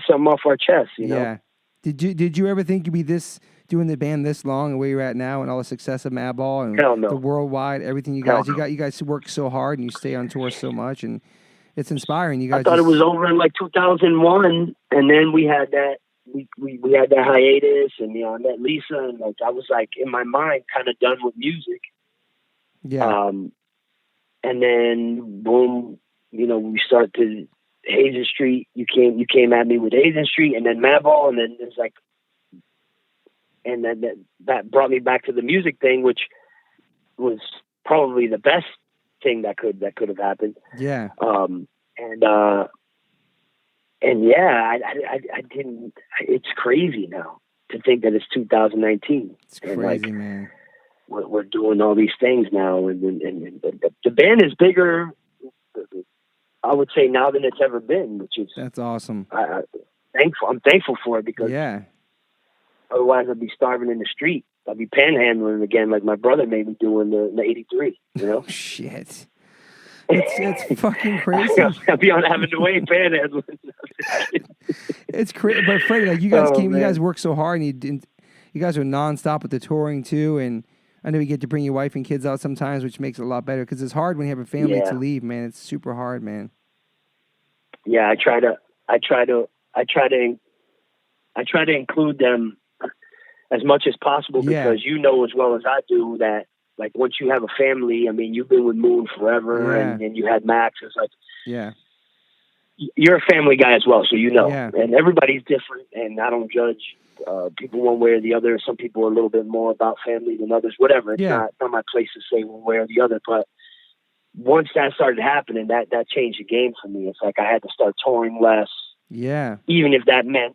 [SPEAKER 2] something off our chest.
[SPEAKER 1] Yeah. Did you ever think you'd be doing the band this long and where you're at now and all the success of Madball and the worldwide everything you guys you guys work so hard and you stay on tour so much and it's inspiring. You guys.
[SPEAKER 2] I thought it was over in like 2001, and then we had that. We had that hiatus, and I met Lisa, and like I was like in my mind kind of done with music.
[SPEAKER 1] Yeah.
[SPEAKER 2] And then boom, we started Hazen Street. You came at me with Hazen Street, and then Madball, and then it's like, and then that brought me back to the music thing, which was probably the best thing that could have happened.
[SPEAKER 1] Yeah.
[SPEAKER 2] And yeah, I didn't. It's crazy now to think that it's 2019.
[SPEAKER 1] It's crazy,
[SPEAKER 2] and like,
[SPEAKER 1] man.
[SPEAKER 2] We're doing all these things now, and the band is bigger. I would say now than it's ever been, which is
[SPEAKER 1] that's awesome.
[SPEAKER 2] I'm thankful for it because otherwise I'd be starving in the street. I'd be panhandling again, like my brother made me do in the '83.
[SPEAKER 1] Shit. It's fucking crazy.
[SPEAKER 2] I'll be on having to wait panhandling.
[SPEAKER 1] It's crazy, but Freddie, like you guys you guys work so hard, and you guys are nonstop with the touring too. And I know you get to bring your wife and kids out sometimes, which makes it a lot better because it's hard when you have a family to leave. Man, it's super hard, man. Yeah,
[SPEAKER 2] I try to include them as much as possible because you know as well as I do that. Like once you have a family, I mean, you've been with Moon forever, and you had Max. It's like, you're a family guy as well, so and everybody's different, and I don't judge people one way or the other. Some people are a little bit more about family than others. Whatever, it's not my place to say one way or the other. But once that started happening, that changed the game for me. It's like I had to start touring less.
[SPEAKER 1] Yeah,
[SPEAKER 2] even if that meant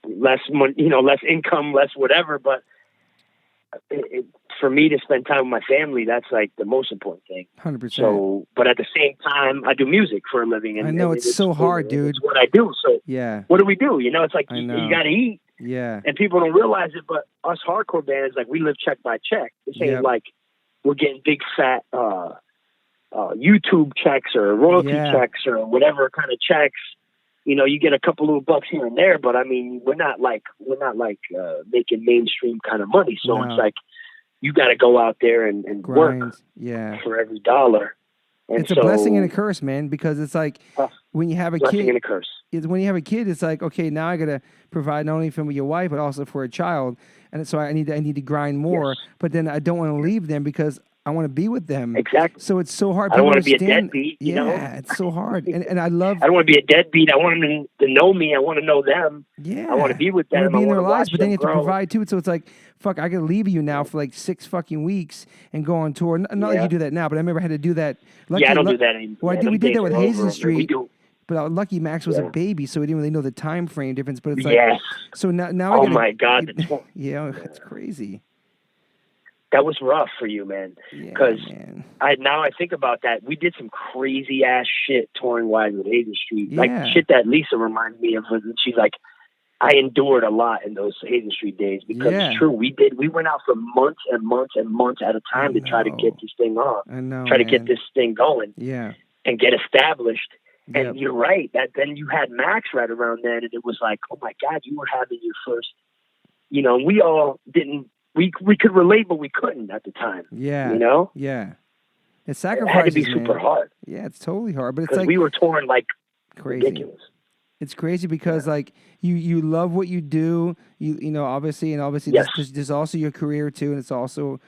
[SPEAKER 2] less money, less income, less whatever, but. For me to spend time with my family, that's like the most important thing.
[SPEAKER 1] 100%.
[SPEAKER 2] So, but at the same time, I do music for a living. And
[SPEAKER 1] I know it's so hard, dude.
[SPEAKER 2] It's what I do. So, what do we do? It's like you got to eat.
[SPEAKER 1] Yeah.
[SPEAKER 2] And people don't realize it, but us hardcore bands, like we live check by check. This ain't like we're getting big fat YouTube checks or royalty checks or whatever kind of checks. You get a couple little bucks here and there, but I mean, we're not like making mainstream kind of money. So it's like you got to go out there and
[SPEAKER 1] grind.
[SPEAKER 2] work for every dollar. And
[SPEAKER 1] it's a blessing and a curse, man, because it's like when you have a
[SPEAKER 2] blessing
[SPEAKER 1] kid,
[SPEAKER 2] and a curse.
[SPEAKER 1] when you have a kid, it's like, okay, now I got to provide not only for your wife, but also for a child. And so I need to grind more,
[SPEAKER 2] Yes.
[SPEAKER 1] but then I don't want to leave them because I want to be with them.
[SPEAKER 2] Exactly.
[SPEAKER 1] So it's so hard.
[SPEAKER 2] I don't
[SPEAKER 1] People
[SPEAKER 2] want to be a
[SPEAKER 1] understand-
[SPEAKER 2] deadbeat, you
[SPEAKER 1] yeah,
[SPEAKER 2] know?
[SPEAKER 1] it's so hard. And I love,
[SPEAKER 2] I don't want to be a deadbeat. I want them to know me. I want to know them.
[SPEAKER 1] yeah,
[SPEAKER 2] I want to be with
[SPEAKER 1] I
[SPEAKER 2] them.
[SPEAKER 1] want to be in their
[SPEAKER 2] watch
[SPEAKER 1] lives, but then
[SPEAKER 2] them
[SPEAKER 1] you have to
[SPEAKER 2] grow.
[SPEAKER 1] provide too. So it's like, fuck, I got to leave you now for like 6 fucking weeks and go on tour. Not that you do that now, but I remember I had to do that.
[SPEAKER 2] I don't do that anymore.
[SPEAKER 1] Well,
[SPEAKER 2] Yeah,
[SPEAKER 1] we did that with
[SPEAKER 2] them days are
[SPEAKER 1] Hazen
[SPEAKER 2] over.
[SPEAKER 1] Street.
[SPEAKER 2] We do.
[SPEAKER 1] But lucky Max was a baby, so we didn't really know the time frame difference. But it's like,
[SPEAKER 2] Yes.
[SPEAKER 1] so now I
[SPEAKER 2] Oh
[SPEAKER 1] gotta,
[SPEAKER 2] my God.
[SPEAKER 1] yeah, it's crazy.
[SPEAKER 2] That was rough for you, man. Because now I think about that. We did some crazy ass shit touring wise with Hazen Street.
[SPEAKER 1] Yeah.
[SPEAKER 2] Like shit that Lisa reminds me of. She's like, I endured a lot in those Hazen Street days because it's true. We went out for months and months and months at a time to try to get this thing on.
[SPEAKER 1] I know.
[SPEAKER 2] Try to get this thing going.
[SPEAKER 1] Yeah.
[SPEAKER 2] And get established.
[SPEAKER 1] Yep.
[SPEAKER 2] And you're right. That then you had Max right around then, and it was like, oh my God, you were having your first. You know, we all didn't. We could relate, but we couldn't at the time.
[SPEAKER 1] Yeah.
[SPEAKER 2] You know.
[SPEAKER 1] Yeah. It's sacrifices,
[SPEAKER 2] it had to be super hard.
[SPEAKER 1] Yeah, it's totally hard, but it's
[SPEAKER 2] like we were touring like
[SPEAKER 1] crazy.
[SPEAKER 2] Ridiculous.
[SPEAKER 1] It's crazy because like you love what you do. You know, obviously there's also your career too, and it's also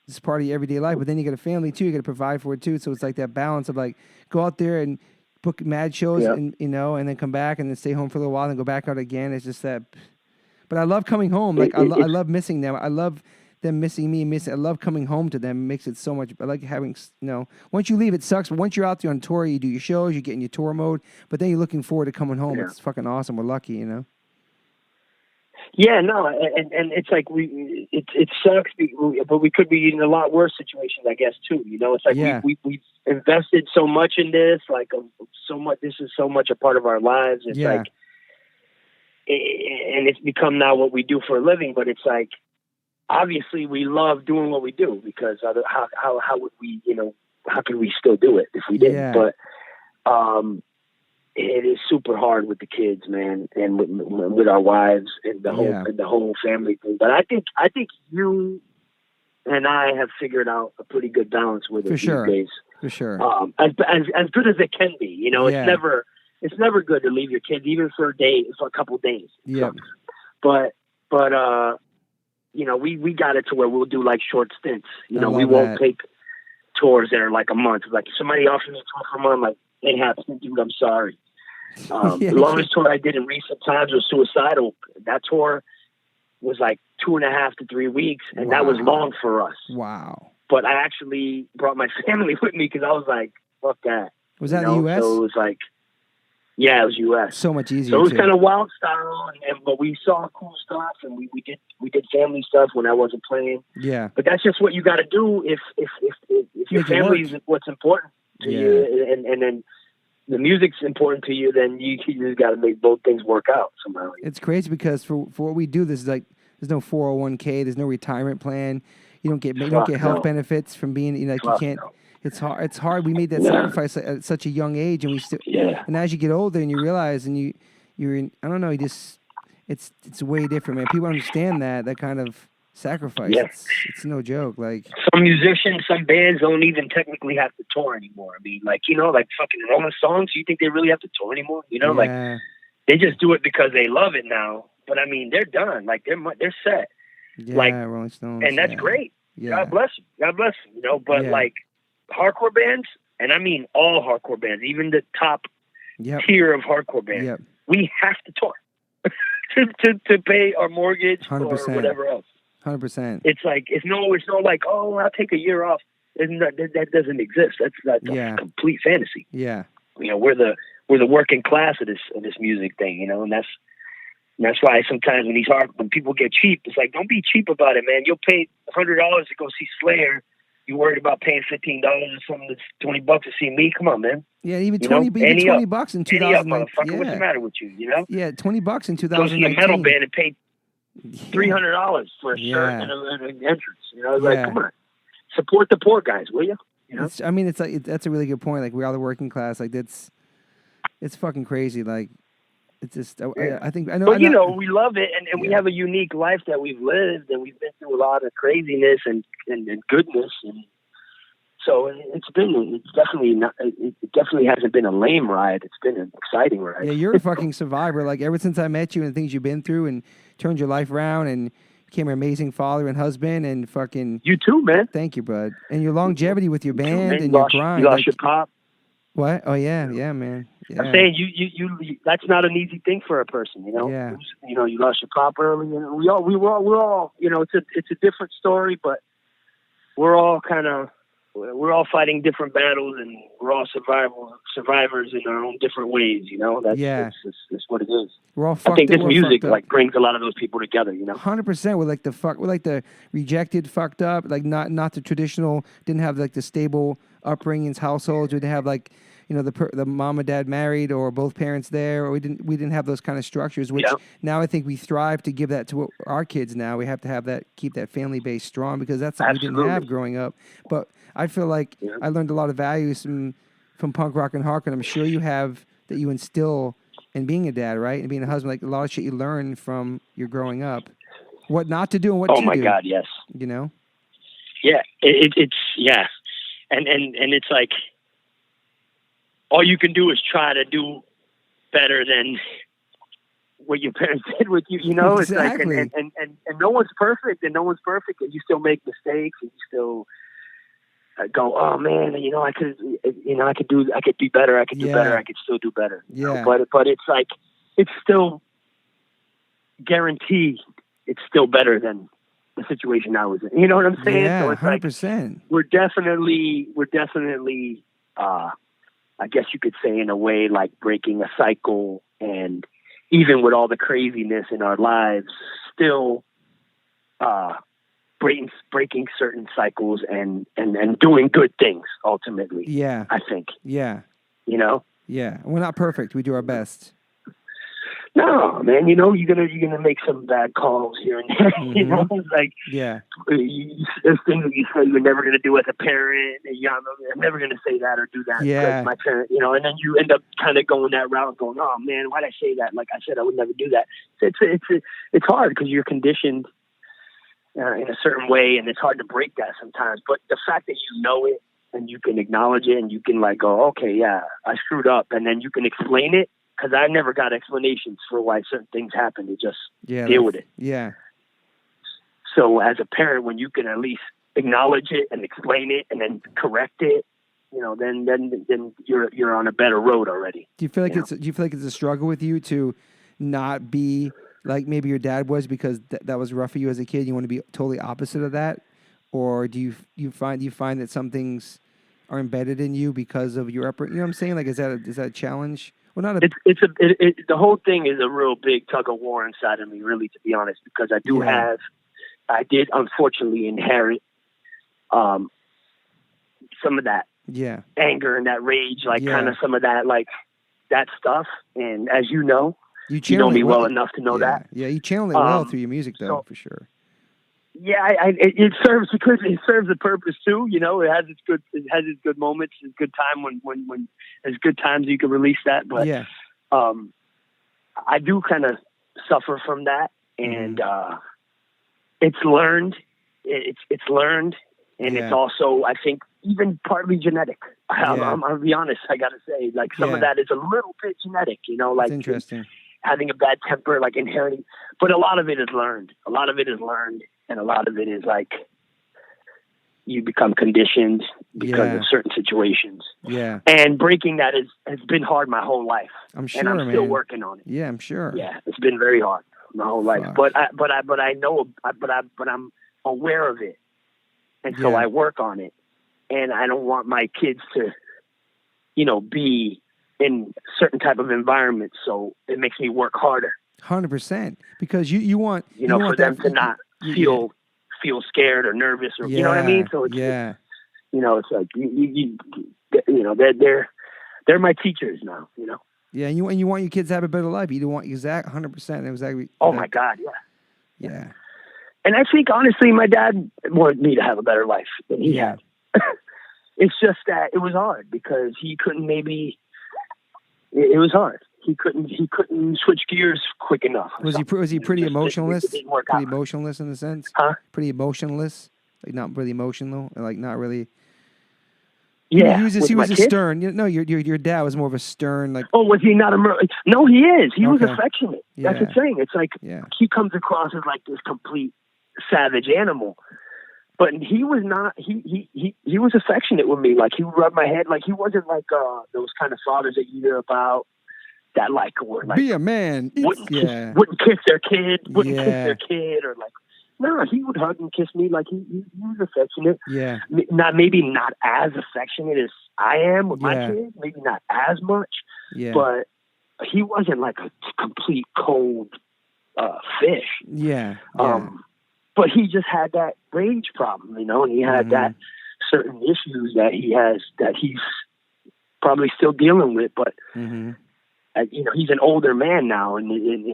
[SPEAKER 1] it's part of your everyday life. But then you got a family too. You got to provide for it too. So it's like that balance of like go out there and book mad shows, and you know, and then come back and then stay home for a little while and go back out again. It's just that. But I love coming home. Like I love missing them. I love them missing me. I love coming home to them. It makes it so much. I like having, you know, once you leave, it sucks. But once you're out there on tour, you do your shows, you get in your tour mode. But then you're looking forward to coming home. Yeah. It's fucking awesome. We're lucky, you know.
[SPEAKER 2] Yeah, no, and it's like it sucks, but we could be in a lot worse situations, I guess, too. You know, it's like we've invested so much in this, like so much. This is so much a part of our lives. It's like. And it's become now what we do for a living, but it's like, obviously we love doing what we do because how would we, you know, how could we still do it if we didn't? Yeah. But it is super hard with the kids, man, and with our wives and the whole family thing. But I think you and I have figured out a pretty good balance with it these days.
[SPEAKER 1] For sure.
[SPEAKER 2] As good as it can be, you know. It's never good to leave your kids, even for a couple of days.
[SPEAKER 1] Yeah.
[SPEAKER 2] But you know, we got it to where we'll do like short stints. You know, we won't take tours that are like a month. Like if somebody offers me a tour for a month, like it happens, dude. I'm sorry. The longest tour I did in recent times was Suicidal. That tour was like 2.5 to 3 weeks, and that was long for us.
[SPEAKER 1] Wow.
[SPEAKER 2] But I actually brought my family with me because I was like, fuck that.
[SPEAKER 1] Was that the U.S.?
[SPEAKER 2] So it was like. Yeah, it was U.S.
[SPEAKER 1] So much easier.
[SPEAKER 2] So it was kind of wild style, but we saw cool stuff, and we did family stuff when I wasn't playing.
[SPEAKER 1] Yeah.
[SPEAKER 2] But that's just what you got to do if your family is what's important to you, and then the music's important to you. Then you just got to make both things work out somehow.
[SPEAKER 1] It's crazy because for what we do, there's no 401k, there's no retirement plan. You don't get health benefits from being you can't. No. It's hard. It's hard. We made that sacrifice at such a young age, and we still. Yeah. And as you get older, and you realize, and you're in. I don't know. It's way different, man. People understand that kind of sacrifice. Yeah. It's no joke. Like
[SPEAKER 2] some musicians, some bands don't even technically have to tour anymore. I mean, like like fucking Rolling Stones. You think they really have to tour anymore? You know, like they just do it because they love it now. But I mean, they're done. Like they're set.
[SPEAKER 1] Yeah,
[SPEAKER 2] like
[SPEAKER 1] Rolling Stones,
[SPEAKER 2] and that's great.
[SPEAKER 1] Yeah.
[SPEAKER 2] God bless you. God bless you. You know, but like. Hardcore bands, and I mean all hardcore bands, even the top tier of hardcore bands, we have to tour to pay our mortgage 100%. Or whatever else.
[SPEAKER 1] 100%.
[SPEAKER 2] It's like it's no like, oh, I'll take a year off. That doesn't exist. That's a complete fantasy.
[SPEAKER 1] Yeah.
[SPEAKER 2] You know, we're the working class of this music thing. You know, and that's why sometimes when people get cheap, it's like, don't be cheap about it, man. You'll pay $100 to go see Slayer. You worried about paying $15 or something that's $20 to see me? Come on, man.
[SPEAKER 1] Yeah, even $20 in 2019.
[SPEAKER 2] What's the matter with you? You know?
[SPEAKER 1] Yeah, $20 in 2019.
[SPEAKER 2] Go see a metal band and pay $300 for a shirt and an entrance. You know, like come on, support the poor guys, will you? You know?
[SPEAKER 1] It's like that's a really good point. Like we are the working class. Like it's fucking crazy. Like it's just I think I know.
[SPEAKER 2] But we love it, and we have a unique life that we've lived, and we've been through a lot of craziness and goodness, and So it's definitely not, it definitely hasn't been a lame ride. It's been an exciting ride.
[SPEAKER 1] Yeah, you're a fucking survivor. Like, ever since I met you and the things you've been through and turned your life around and became an amazing father and husband and fucking...
[SPEAKER 2] You too, man.
[SPEAKER 1] Thank you, bud. And your longevity with your band and
[SPEAKER 2] you
[SPEAKER 1] your grind.
[SPEAKER 2] You lost your pop.
[SPEAKER 1] What? Oh, yeah, man. Yeah.
[SPEAKER 2] I'm saying you that's not an easy thing for a person, you know.
[SPEAKER 1] Yeah.
[SPEAKER 2] You know, you lost your pop early, and we're all, you know, it's a different story, but we're all fighting different battles, and we're all survivors in our own different ways, you know. That's what it is.
[SPEAKER 1] We're all fucked.
[SPEAKER 2] I think this music like brings a lot of those people together, you know.
[SPEAKER 1] 100%. We're like the rejected, fucked up, like not the traditional. Didn't have like the stable upbringings, households. We didn't have like, you know, the mom and dad married or both parents there, or we didn't have those kind of structures. Which now I think we thrive to give that to our kids. Now we have to have that, keep that family base strong, because that's something we didn't have growing up. But I feel like I learned a lot of values from punk rock and hardcore. I'm sure you have, that you instill in being a dad, right, and being a husband. Like, a lot of shit you learn from your growing up, what not to do and what to do.
[SPEAKER 2] Oh my God, yes.
[SPEAKER 1] You know.
[SPEAKER 2] Yeah, it's and it's like, all you can do is try to do better than what your parents did with you. You know,
[SPEAKER 1] exactly.
[SPEAKER 2] It's like, and no one's perfect, and you still make mistakes, and you still go, oh man, you know, I could be better. I could do better. I could still do better.
[SPEAKER 1] Yeah.
[SPEAKER 2] But it's like, it's still guaranteed. It's still better than the situation I was in. You know what I'm saying?
[SPEAKER 1] Yeah,
[SPEAKER 2] so it's
[SPEAKER 1] 100%.
[SPEAKER 2] like, we're definitely, I guess you could say, in a way, like breaking a cycle, and even with all the craziness in our lives, still breaking certain cycles and doing good things ultimately.
[SPEAKER 1] Yeah,
[SPEAKER 2] I think.
[SPEAKER 1] Yeah,
[SPEAKER 2] you know.
[SPEAKER 1] Yeah, we're not perfect. We do our best.
[SPEAKER 2] No, man, you know, you're gonna make some bad calls here and there.
[SPEAKER 1] Mm-hmm.
[SPEAKER 2] You know, it's like, there's things that you say you're never gonna do as a parent. I'm never gonna say that or do that because my parent, you know. And then you end up kind of going that route, going, oh man, why'd I say that? Like I said, I would never do that. It's hard because you're conditioned in a certain way, and it's hard to break that sometimes. But the fact that you know it and you can acknowledge it, and you can like go, okay, yeah, I screwed up, and then you can explain it. Because I never got explanations for why certain things happen. To just deal with it.
[SPEAKER 1] Yeah.
[SPEAKER 2] So as a parent, when you can at least acknowledge it and explain it and then correct it, you know, then you're on a better road already.
[SPEAKER 1] Do you feel like it's a struggle with you to not be like maybe your dad was, because that was rough for you as a kid? You want to be totally opposite of that, or do you find that some things are embedded in you because of your upbringing? You know what I'm saying? Like, is that a challenge? Well, not
[SPEAKER 2] the whole thing is a real big tug of war inside of me, really, to be honest, because I did unfortunately inherit some of that anger and that rage, like kind of some of that, like that stuff. And as you know me well enough to know that.
[SPEAKER 1] Yeah, you channel it well through your music, though, for sure.
[SPEAKER 2] Yeah, it serves a purpose too. You know, it has its good moments. It's good time when there's good times you can release that. But I do kind of suffer from that, and it's learned. It's learned, and it's also, I think, even partly genetic. I'll be honest. I gotta say, like, some of that is a little bit genetic. You know, like,
[SPEAKER 1] that's interesting.
[SPEAKER 2] Having a bad temper, like inheriting, but a lot of it is learned. And a lot of it is like you become conditioned because of certain situations. Yeah. And breaking that has been hard my whole life.
[SPEAKER 1] I'm sure,
[SPEAKER 2] and I'm still working on it.
[SPEAKER 1] Yeah, I'm sure.
[SPEAKER 2] Yeah, it's been very hard my whole life. But I'm aware of it, and so I work on it. And I don't want my kids to, you know, be in certain type of environment. So it makes me work harder.
[SPEAKER 1] 100%, because you want
[SPEAKER 2] for them to not feel scared or nervous, or you know what I mean. So it's you know, it's like you know, they're my teachers now. You know. Yeah,
[SPEAKER 1] and you want your kids to have a better life. You don't want 100%. Exactly.
[SPEAKER 2] Oh my God, yeah. And I think honestly, my dad wanted me to have a better life than he had. It's just that it was hard because he couldn't. Maybe it was hard. He couldn't switch gears quick enough.
[SPEAKER 1] Was he pretty emotionless? Pretty emotionless in the sense?
[SPEAKER 2] Huh?
[SPEAKER 1] Pretty emotionless? Like not really emotional? Like not really?
[SPEAKER 2] Yeah,
[SPEAKER 1] he was a
[SPEAKER 2] kid?
[SPEAKER 1] stern. No, your dad was more of a stern, like.
[SPEAKER 2] Oh, was he not No, he is. He was
[SPEAKER 1] Okay.
[SPEAKER 2] affectionate.
[SPEAKER 1] Yeah.
[SPEAKER 2] That's the thing. It's like
[SPEAKER 1] Yeah.
[SPEAKER 2] he comes across as like this complete savage animal, but he was not. He was affectionate with me. Like he would rub my head. Like he wasn't like those kind of fathers that you hear about that like were like
[SPEAKER 1] Be a man.
[SPEAKER 2] wouldn't kiss their kid, wouldn't
[SPEAKER 1] Yeah.
[SPEAKER 2] kiss their kid, or like. No, he would hug and kiss me like he was affectionate.
[SPEAKER 1] Yeah.
[SPEAKER 2] Maybe not as affectionate as I am with my
[SPEAKER 1] Yeah.
[SPEAKER 2] kids. Maybe not as much.
[SPEAKER 1] Yeah.
[SPEAKER 2] But he wasn't like a complete cold fish.
[SPEAKER 1] Yeah. Yeah.
[SPEAKER 2] But he just had that rage problem, and he had that certain issues that he's probably still dealing with. But he's an older man now in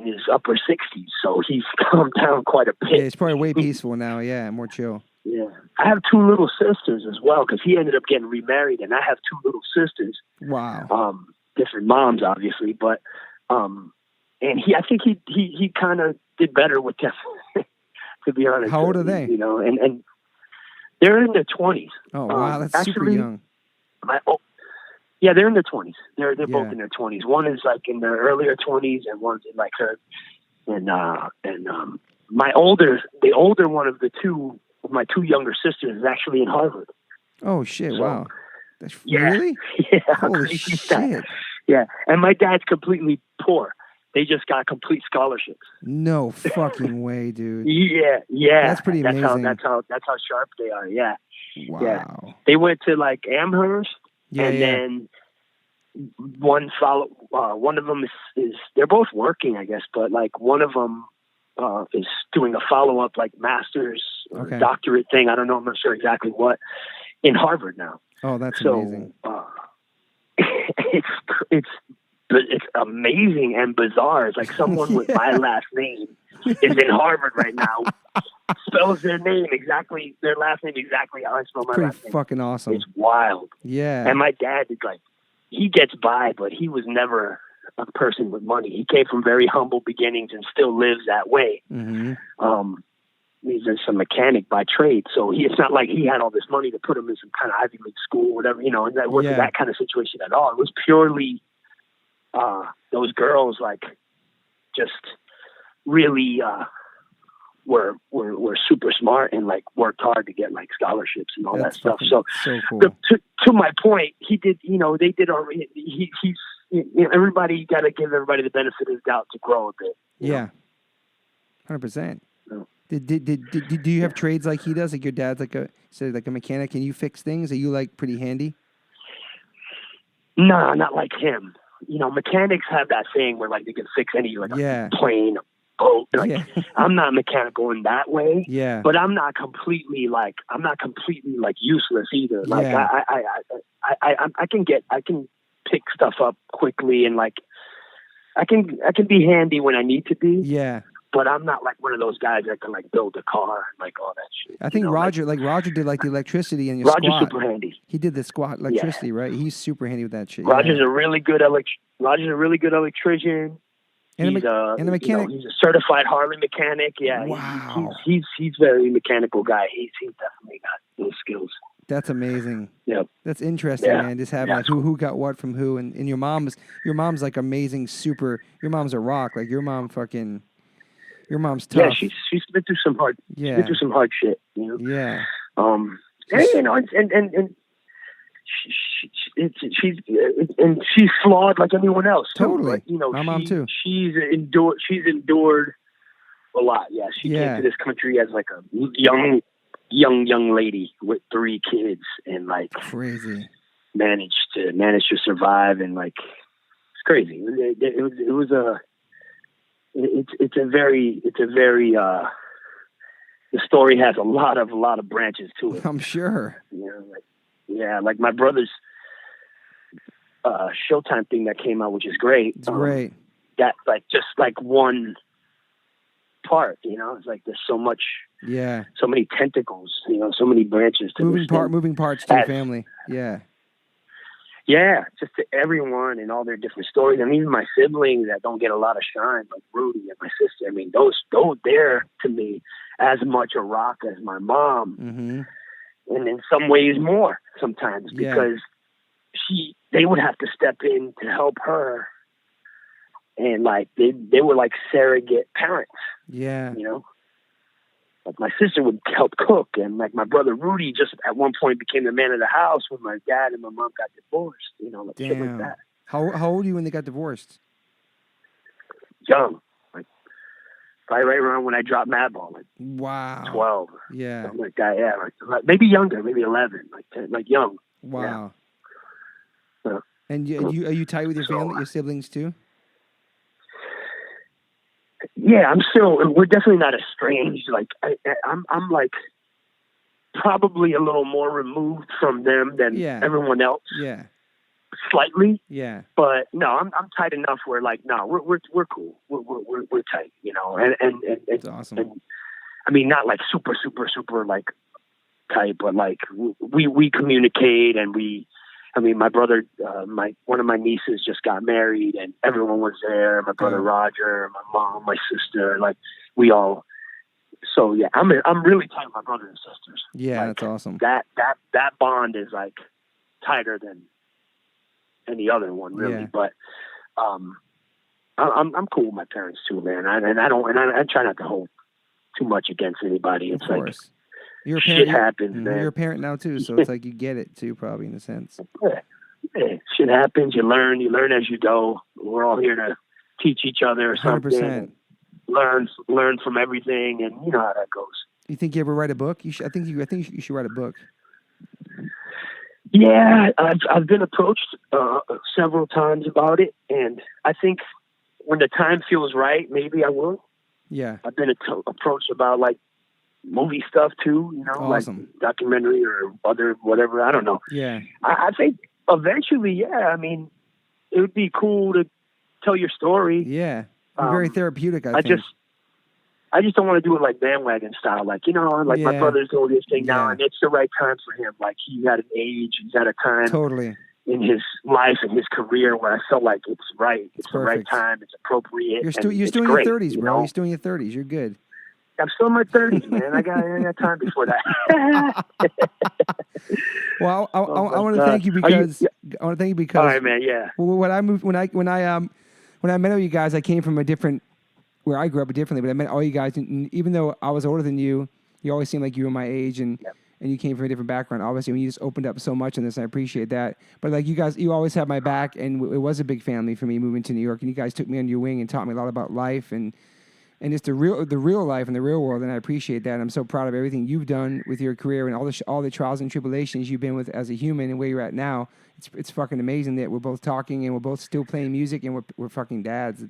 [SPEAKER 2] his upper 60s, so he's calmed down quite a bit.
[SPEAKER 1] Yeah, he's probably way peaceful now. Yeah, more chill.
[SPEAKER 2] Yeah, I have 2 little sisters as well because he ended up getting remarried, and I have 2 little sisters.
[SPEAKER 1] Wow.
[SPEAKER 2] Different moms, obviously, but and I think he kind of did better with them. To be honest,
[SPEAKER 1] how old are they?
[SPEAKER 2] And they're in their 20s.
[SPEAKER 1] Oh wow, that's super young.
[SPEAKER 2] Yeah, they're in their 20s. They're both in their 20s. One is like in their earlier 20s, and one's in like her. And the older one of the 2, my 2 younger sisters, is actually in Harvard.
[SPEAKER 1] Oh shit!
[SPEAKER 2] So,
[SPEAKER 1] wow, really?
[SPEAKER 2] Yeah.
[SPEAKER 1] Holy shit!
[SPEAKER 2] Yeah, and my dad's completely poor. They just got complete scholarships.
[SPEAKER 1] No fucking way, dude.
[SPEAKER 2] Yeah.
[SPEAKER 1] That's pretty amazing.
[SPEAKER 2] That's how sharp they are. Yeah.
[SPEAKER 1] Wow.
[SPEAKER 2] Yeah. They went to like Amherst, then one of them is they're both working, I guess, but like one of them is doing a follow-up like master's or doctorate thing. I don't know. I'm not sure exactly what in Harvard now.
[SPEAKER 1] Oh, that's amazing.
[SPEAKER 2] It's amazing and bizarre. It's like someone with my last name is in Harvard right now, spells their last name exactly how I spell my last name.
[SPEAKER 1] Pretty fucking awesome.
[SPEAKER 2] It's wild.
[SPEAKER 1] Yeah.
[SPEAKER 2] And my dad is like, he gets by, but he was never a person with money. He came from very humble beginnings and still lives that way. He's just a mechanic by trade, so it's not like he had all this money to put him in some kind of Ivy League school or whatever, and that wasn't that kind of situation at all. It was purely those girls like just really were super smart and like worked hard to get like scholarships and all that stuff. So
[SPEAKER 1] cool.
[SPEAKER 2] To my point, he did. They did already. He's everybody got to give everybody the benefit of the doubt to grow a bit.
[SPEAKER 1] Yeah, 100%. Do you have trades like he does? Like your dad's like a mechanic. Can you fix things? Are you like pretty handy?
[SPEAKER 2] No, not like him. Mechanics have that thing where like they can fix any like a plane, boat. Like I'm not mechanical in that way.
[SPEAKER 1] Yeah.
[SPEAKER 2] But I'm not completely like useless either. Like I can pick stuff up quickly and like I can be handy when I need to be.
[SPEAKER 1] Yeah.
[SPEAKER 2] But I'm not like one of those guys that can like build a car and like all that shit.
[SPEAKER 1] I think Roger did like the electricity in your squat.
[SPEAKER 2] Roger's super handy.
[SPEAKER 1] He did the squat electricity, right? He's super handy with that shit.
[SPEAKER 2] Roger's a really good electrician.
[SPEAKER 1] And a mechanic.
[SPEAKER 2] He's a certified Harley mechanic. Yeah.
[SPEAKER 1] Wow.
[SPEAKER 2] He's very mechanical guy. He's definitely got those skills.
[SPEAKER 1] That's amazing.
[SPEAKER 2] Yep.
[SPEAKER 1] That's interesting, man. Just having like who got what from who, and your mom's like amazing. Super. Your mom's a rock. Like your mom's tough.
[SPEAKER 2] Yeah, she's been through some hard. She's been through some hard shit.
[SPEAKER 1] Yeah.
[SPEAKER 2] She's flawed like anyone else.
[SPEAKER 1] Totally.
[SPEAKER 2] But,
[SPEAKER 1] my mom too.
[SPEAKER 2] She's endured a lot. Yeah. She came to this country as like a young lady with 3 kids and like
[SPEAKER 1] crazy
[SPEAKER 2] managed to survive and like it's crazy. It's a very the story has a lot of branches to it.
[SPEAKER 1] I'm sure.
[SPEAKER 2] Like my brother's Showtime thing that came out, which is great.
[SPEAKER 1] It's great.
[SPEAKER 2] That like just like one part, it's like there's so much.
[SPEAKER 1] Yeah.
[SPEAKER 2] So many tentacles, so many branches to
[SPEAKER 1] moving parts to your family. Yeah.
[SPEAKER 2] Yeah, just to everyone and all their different stories. I mean, even my siblings that don't get a lot of shine, like Rudy and my sister. I mean, those they're to me as much a rock as my mom. and in some ways more sometimes,
[SPEAKER 1] Yeah.
[SPEAKER 2] because they would have to step in to help her, and like they were like surrogate parents.
[SPEAKER 1] Yeah.
[SPEAKER 2] You know, like my sister would help cook, and like my brother Rudy just at one point became the man of the house when my dad and my mom got divorced. You know, like shit like that.
[SPEAKER 1] How old are you when they got divorced?
[SPEAKER 2] Young, like probably right around when I dropped Madball, like
[SPEAKER 1] Wow.
[SPEAKER 2] 12.
[SPEAKER 1] Yeah.
[SPEAKER 2] Something like that. Yeah, like maybe younger, maybe 11, like 10, like young.
[SPEAKER 1] Wow.
[SPEAKER 2] Yeah.
[SPEAKER 1] And are you tight with your family, your siblings too?
[SPEAKER 2] Yeah, we're definitely not estranged. Like I'm like probably a little more removed from them than everyone else.
[SPEAKER 1] Yeah.
[SPEAKER 2] Slightly.
[SPEAKER 1] Yeah.
[SPEAKER 2] But no, I'm tight enough where like, no, we're cool. We're tight, you know, and
[SPEAKER 1] that's awesome.
[SPEAKER 2] And, I mean, not like super like tight, but like we communicate, and my brother, one of my nieces just got married, and everyone was there. My brother Roger, my mom, my sister, like we all. So yeah, I'm really tight with my brothers and sisters.
[SPEAKER 1] Yeah,
[SPEAKER 2] like,
[SPEAKER 1] that's awesome.
[SPEAKER 2] That bond is like tighter than any other one, really. Yeah. But I'm cool with my parents too, man. I try not to hold too much against anybody. It's like.
[SPEAKER 1] You're a
[SPEAKER 2] parent, shit happens, man.
[SPEAKER 1] You're a parent now too, so it's like you get it too, probably in a sense.
[SPEAKER 2] Yeah. Shit happens. You learn as you go. We're all here to teach each other something. 100%. Learn from everything, and you know how that goes.
[SPEAKER 1] You think you ever write a book? I think you should write a book.
[SPEAKER 2] Yeah, I've been approached several times about it, and I think when the time feels right, maybe I will.
[SPEAKER 1] Yeah,
[SPEAKER 2] I've been approached about like movie stuff too, you know,
[SPEAKER 1] awesome.
[SPEAKER 2] Like documentary or other whatever. I don't know.
[SPEAKER 1] Yeah,
[SPEAKER 2] I think eventually, yeah. I mean, it would be cool to tell your story.
[SPEAKER 1] Yeah, very therapeutic. I think.
[SPEAKER 2] I just don't want to do it like bandwagon style, like, you know, like my brother's doing his thing now, and it's the right time for him. Like he's at an age, he's at a time in his life and his career where I felt like it's right. It's the right time. It's appropriate.
[SPEAKER 1] You're still in your 30s, bro. You're still in your 30s. You're good.
[SPEAKER 2] I'm still in my 30s, man. I got time before that.
[SPEAKER 1] Well, I want to thank you because I want to thank you because.
[SPEAKER 2] All right, man. Yeah.
[SPEAKER 1] When I met all you guys, I came from a different, where I grew up differently, but I met all you guys, and even though I was older than you, you always seemed like you were my age, and you came from a different background. Obviously, when you just opened up so much on this, I appreciate that. But like you guys, you always had my back, and it was a big family for me moving to New York, and you guys took me under your wing and taught me a lot about life and just the real life and the real world, and I appreciate that. And I'm so proud of everything you've done with your career and all the trials and tribulations you've been with as a human and where you're at now. It's fucking amazing that we're both talking and we're both still playing music and we're fucking dads.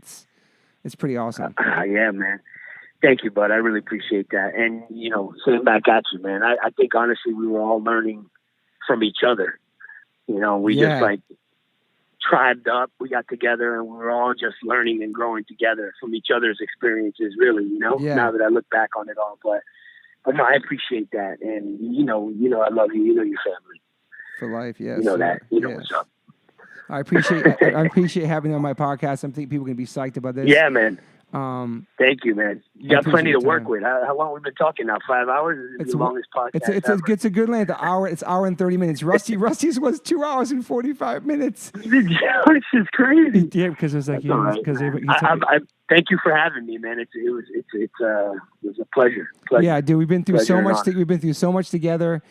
[SPEAKER 1] It's pretty awesome.
[SPEAKER 2] Yeah, man. Thank you, bud. I really appreciate that. And, you know, sitting back at you, man, I think honestly we were all learning from each other. You know, we just like tribed up, we got together, and we were all just learning and growing together from each other's experiences, really, you know, now that I look back on it all. But no, I appreciate that. And, you know, I love you. You know your family.
[SPEAKER 1] For life, yes.
[SPEAKER 2] You know that. You know what's up.
[SPEAKER 1] I appreciate having you on my podcast. I think people can be psyched about this.
[SPEAKER 2] Yeah, man. Thank you, man. You got plenty to work with. How long have we been talking now? 5 hours? It's the longest podcast
[SPEAKER 1] it's a good length. It's hour and 30 minutes. Rusty's was 2 hours and 45 minutes.
[SPEAKER 2] This is crazy.
[SPEAKER 1] Yeah, because it was like
[SPEAKER 2] thank you for having me, man. It was a pleasure.
[SPEAKER 1] Yeah, dude, we've been through so much. We've been through so much together,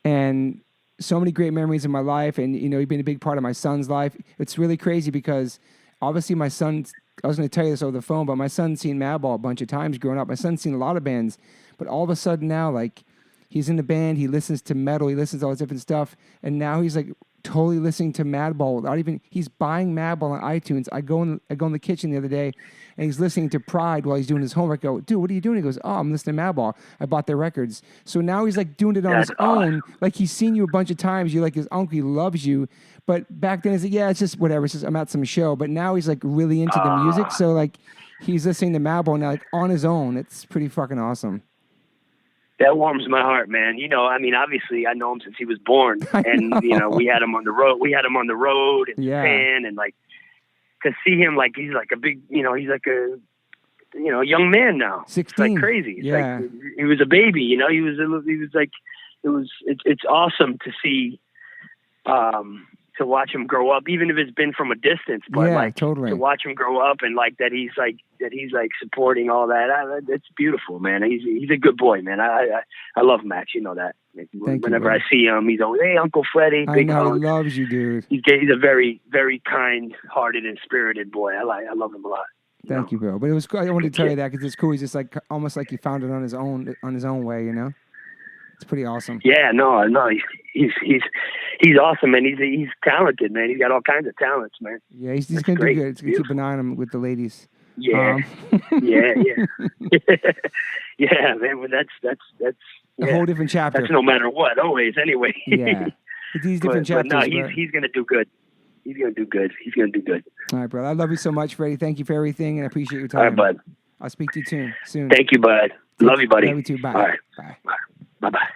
[SPEAKER 1] and so many great memories in my life. And you know, you've been a big part of my son's life. It's really crazy because obviously my son's. I was going to tell you this over the phone, but my son's seen Madball a bunch of times growing up. My son's seen a lot of bands, but all of a sudden now, like, he's in the band, he listens to metal, he listens to all this different stuff, and now he's like totally listening to Madball without even. He's buying Madball on iTunes. I go in the kitchen the other day, and he's listening to Pride while he's doing his homework. I go, dude, what are you doing? He goes, oh, I'm listening to Madball. I bought their records. So now he's like doing it on his own. Like he's seen you a bunch of times. You're like his uncle. He loves you. But back then he's like, yeah, it's just whatever. It's just I'm at some show. But now he's like really into the music. So like he's listening to Madball now, like on his own. It's pretty fucking awesome.
[SPEAKER 2] That warms my heart, man. You know, I mean, obviously, I know him since he was born, and you know, we had him on the road, in Japan, and like to see him, like he's like a big, you know, he's like a, young man now.
[SPEAKER 1] 16,
[SPEAKER 2] it's like crazy. It's like he was a baby, you know. He was like it's awesome to see, to watch him grow up, even if it's been from a distance, but
[SPEAKER 1] totally.
[SPEAKER 2] to watch him grow up and that he's supporting all that. It's beautiful, man. He's a good boy, man. I love Max. You know that. Whenever I see him, he's always, hey, Uncle Freddie.
[SPEAKER 1] I know, he loves you, dude.
[SPEAKER 2] He's a very, very kind-hearted and spirited boy. I love him a lot.
[SPEAKER 1] Thank you, bro. But it was cool. I wanted to tell you that because it's cool. He's just almost like he found it on his own way, you know? It's pretty awesome.
[SPEAKER 2] Yeah, no, he's awesome, man. He's talented, man. He's got all kinds of talents, man.
[SPEAKER 1] Yeah, he's going to do good. It's going to keep an eye on him with the ladies.
[SPEAKER 2] Yeah, yeah. Yeah, man. Well, that's
[SPEAKER 1] a whole different chapter.
[SPEAKER 2] That's no matter what, always, anyway.
[SPEAKER 1] Yeah. These different chapters.
[SPEAKER 2] But no, he's going to do good. He's going to do good.
[SPEAKER 1] All right, brother. I love you so much, Freddie. Thank you for everything, and I appreciate your time.
[SPEAKER 2] All right, bud.
[SPEAKER 1] I'll speak to you soon.
[SPEAKER 2] Thank you, bud. Love you, buddy.
[SPEAKER 1] Love you too. Bye.
[SPEAKER 2] All right.
[SPEAKER 1] Bye.
[SPEAKER 2] Bye-bye.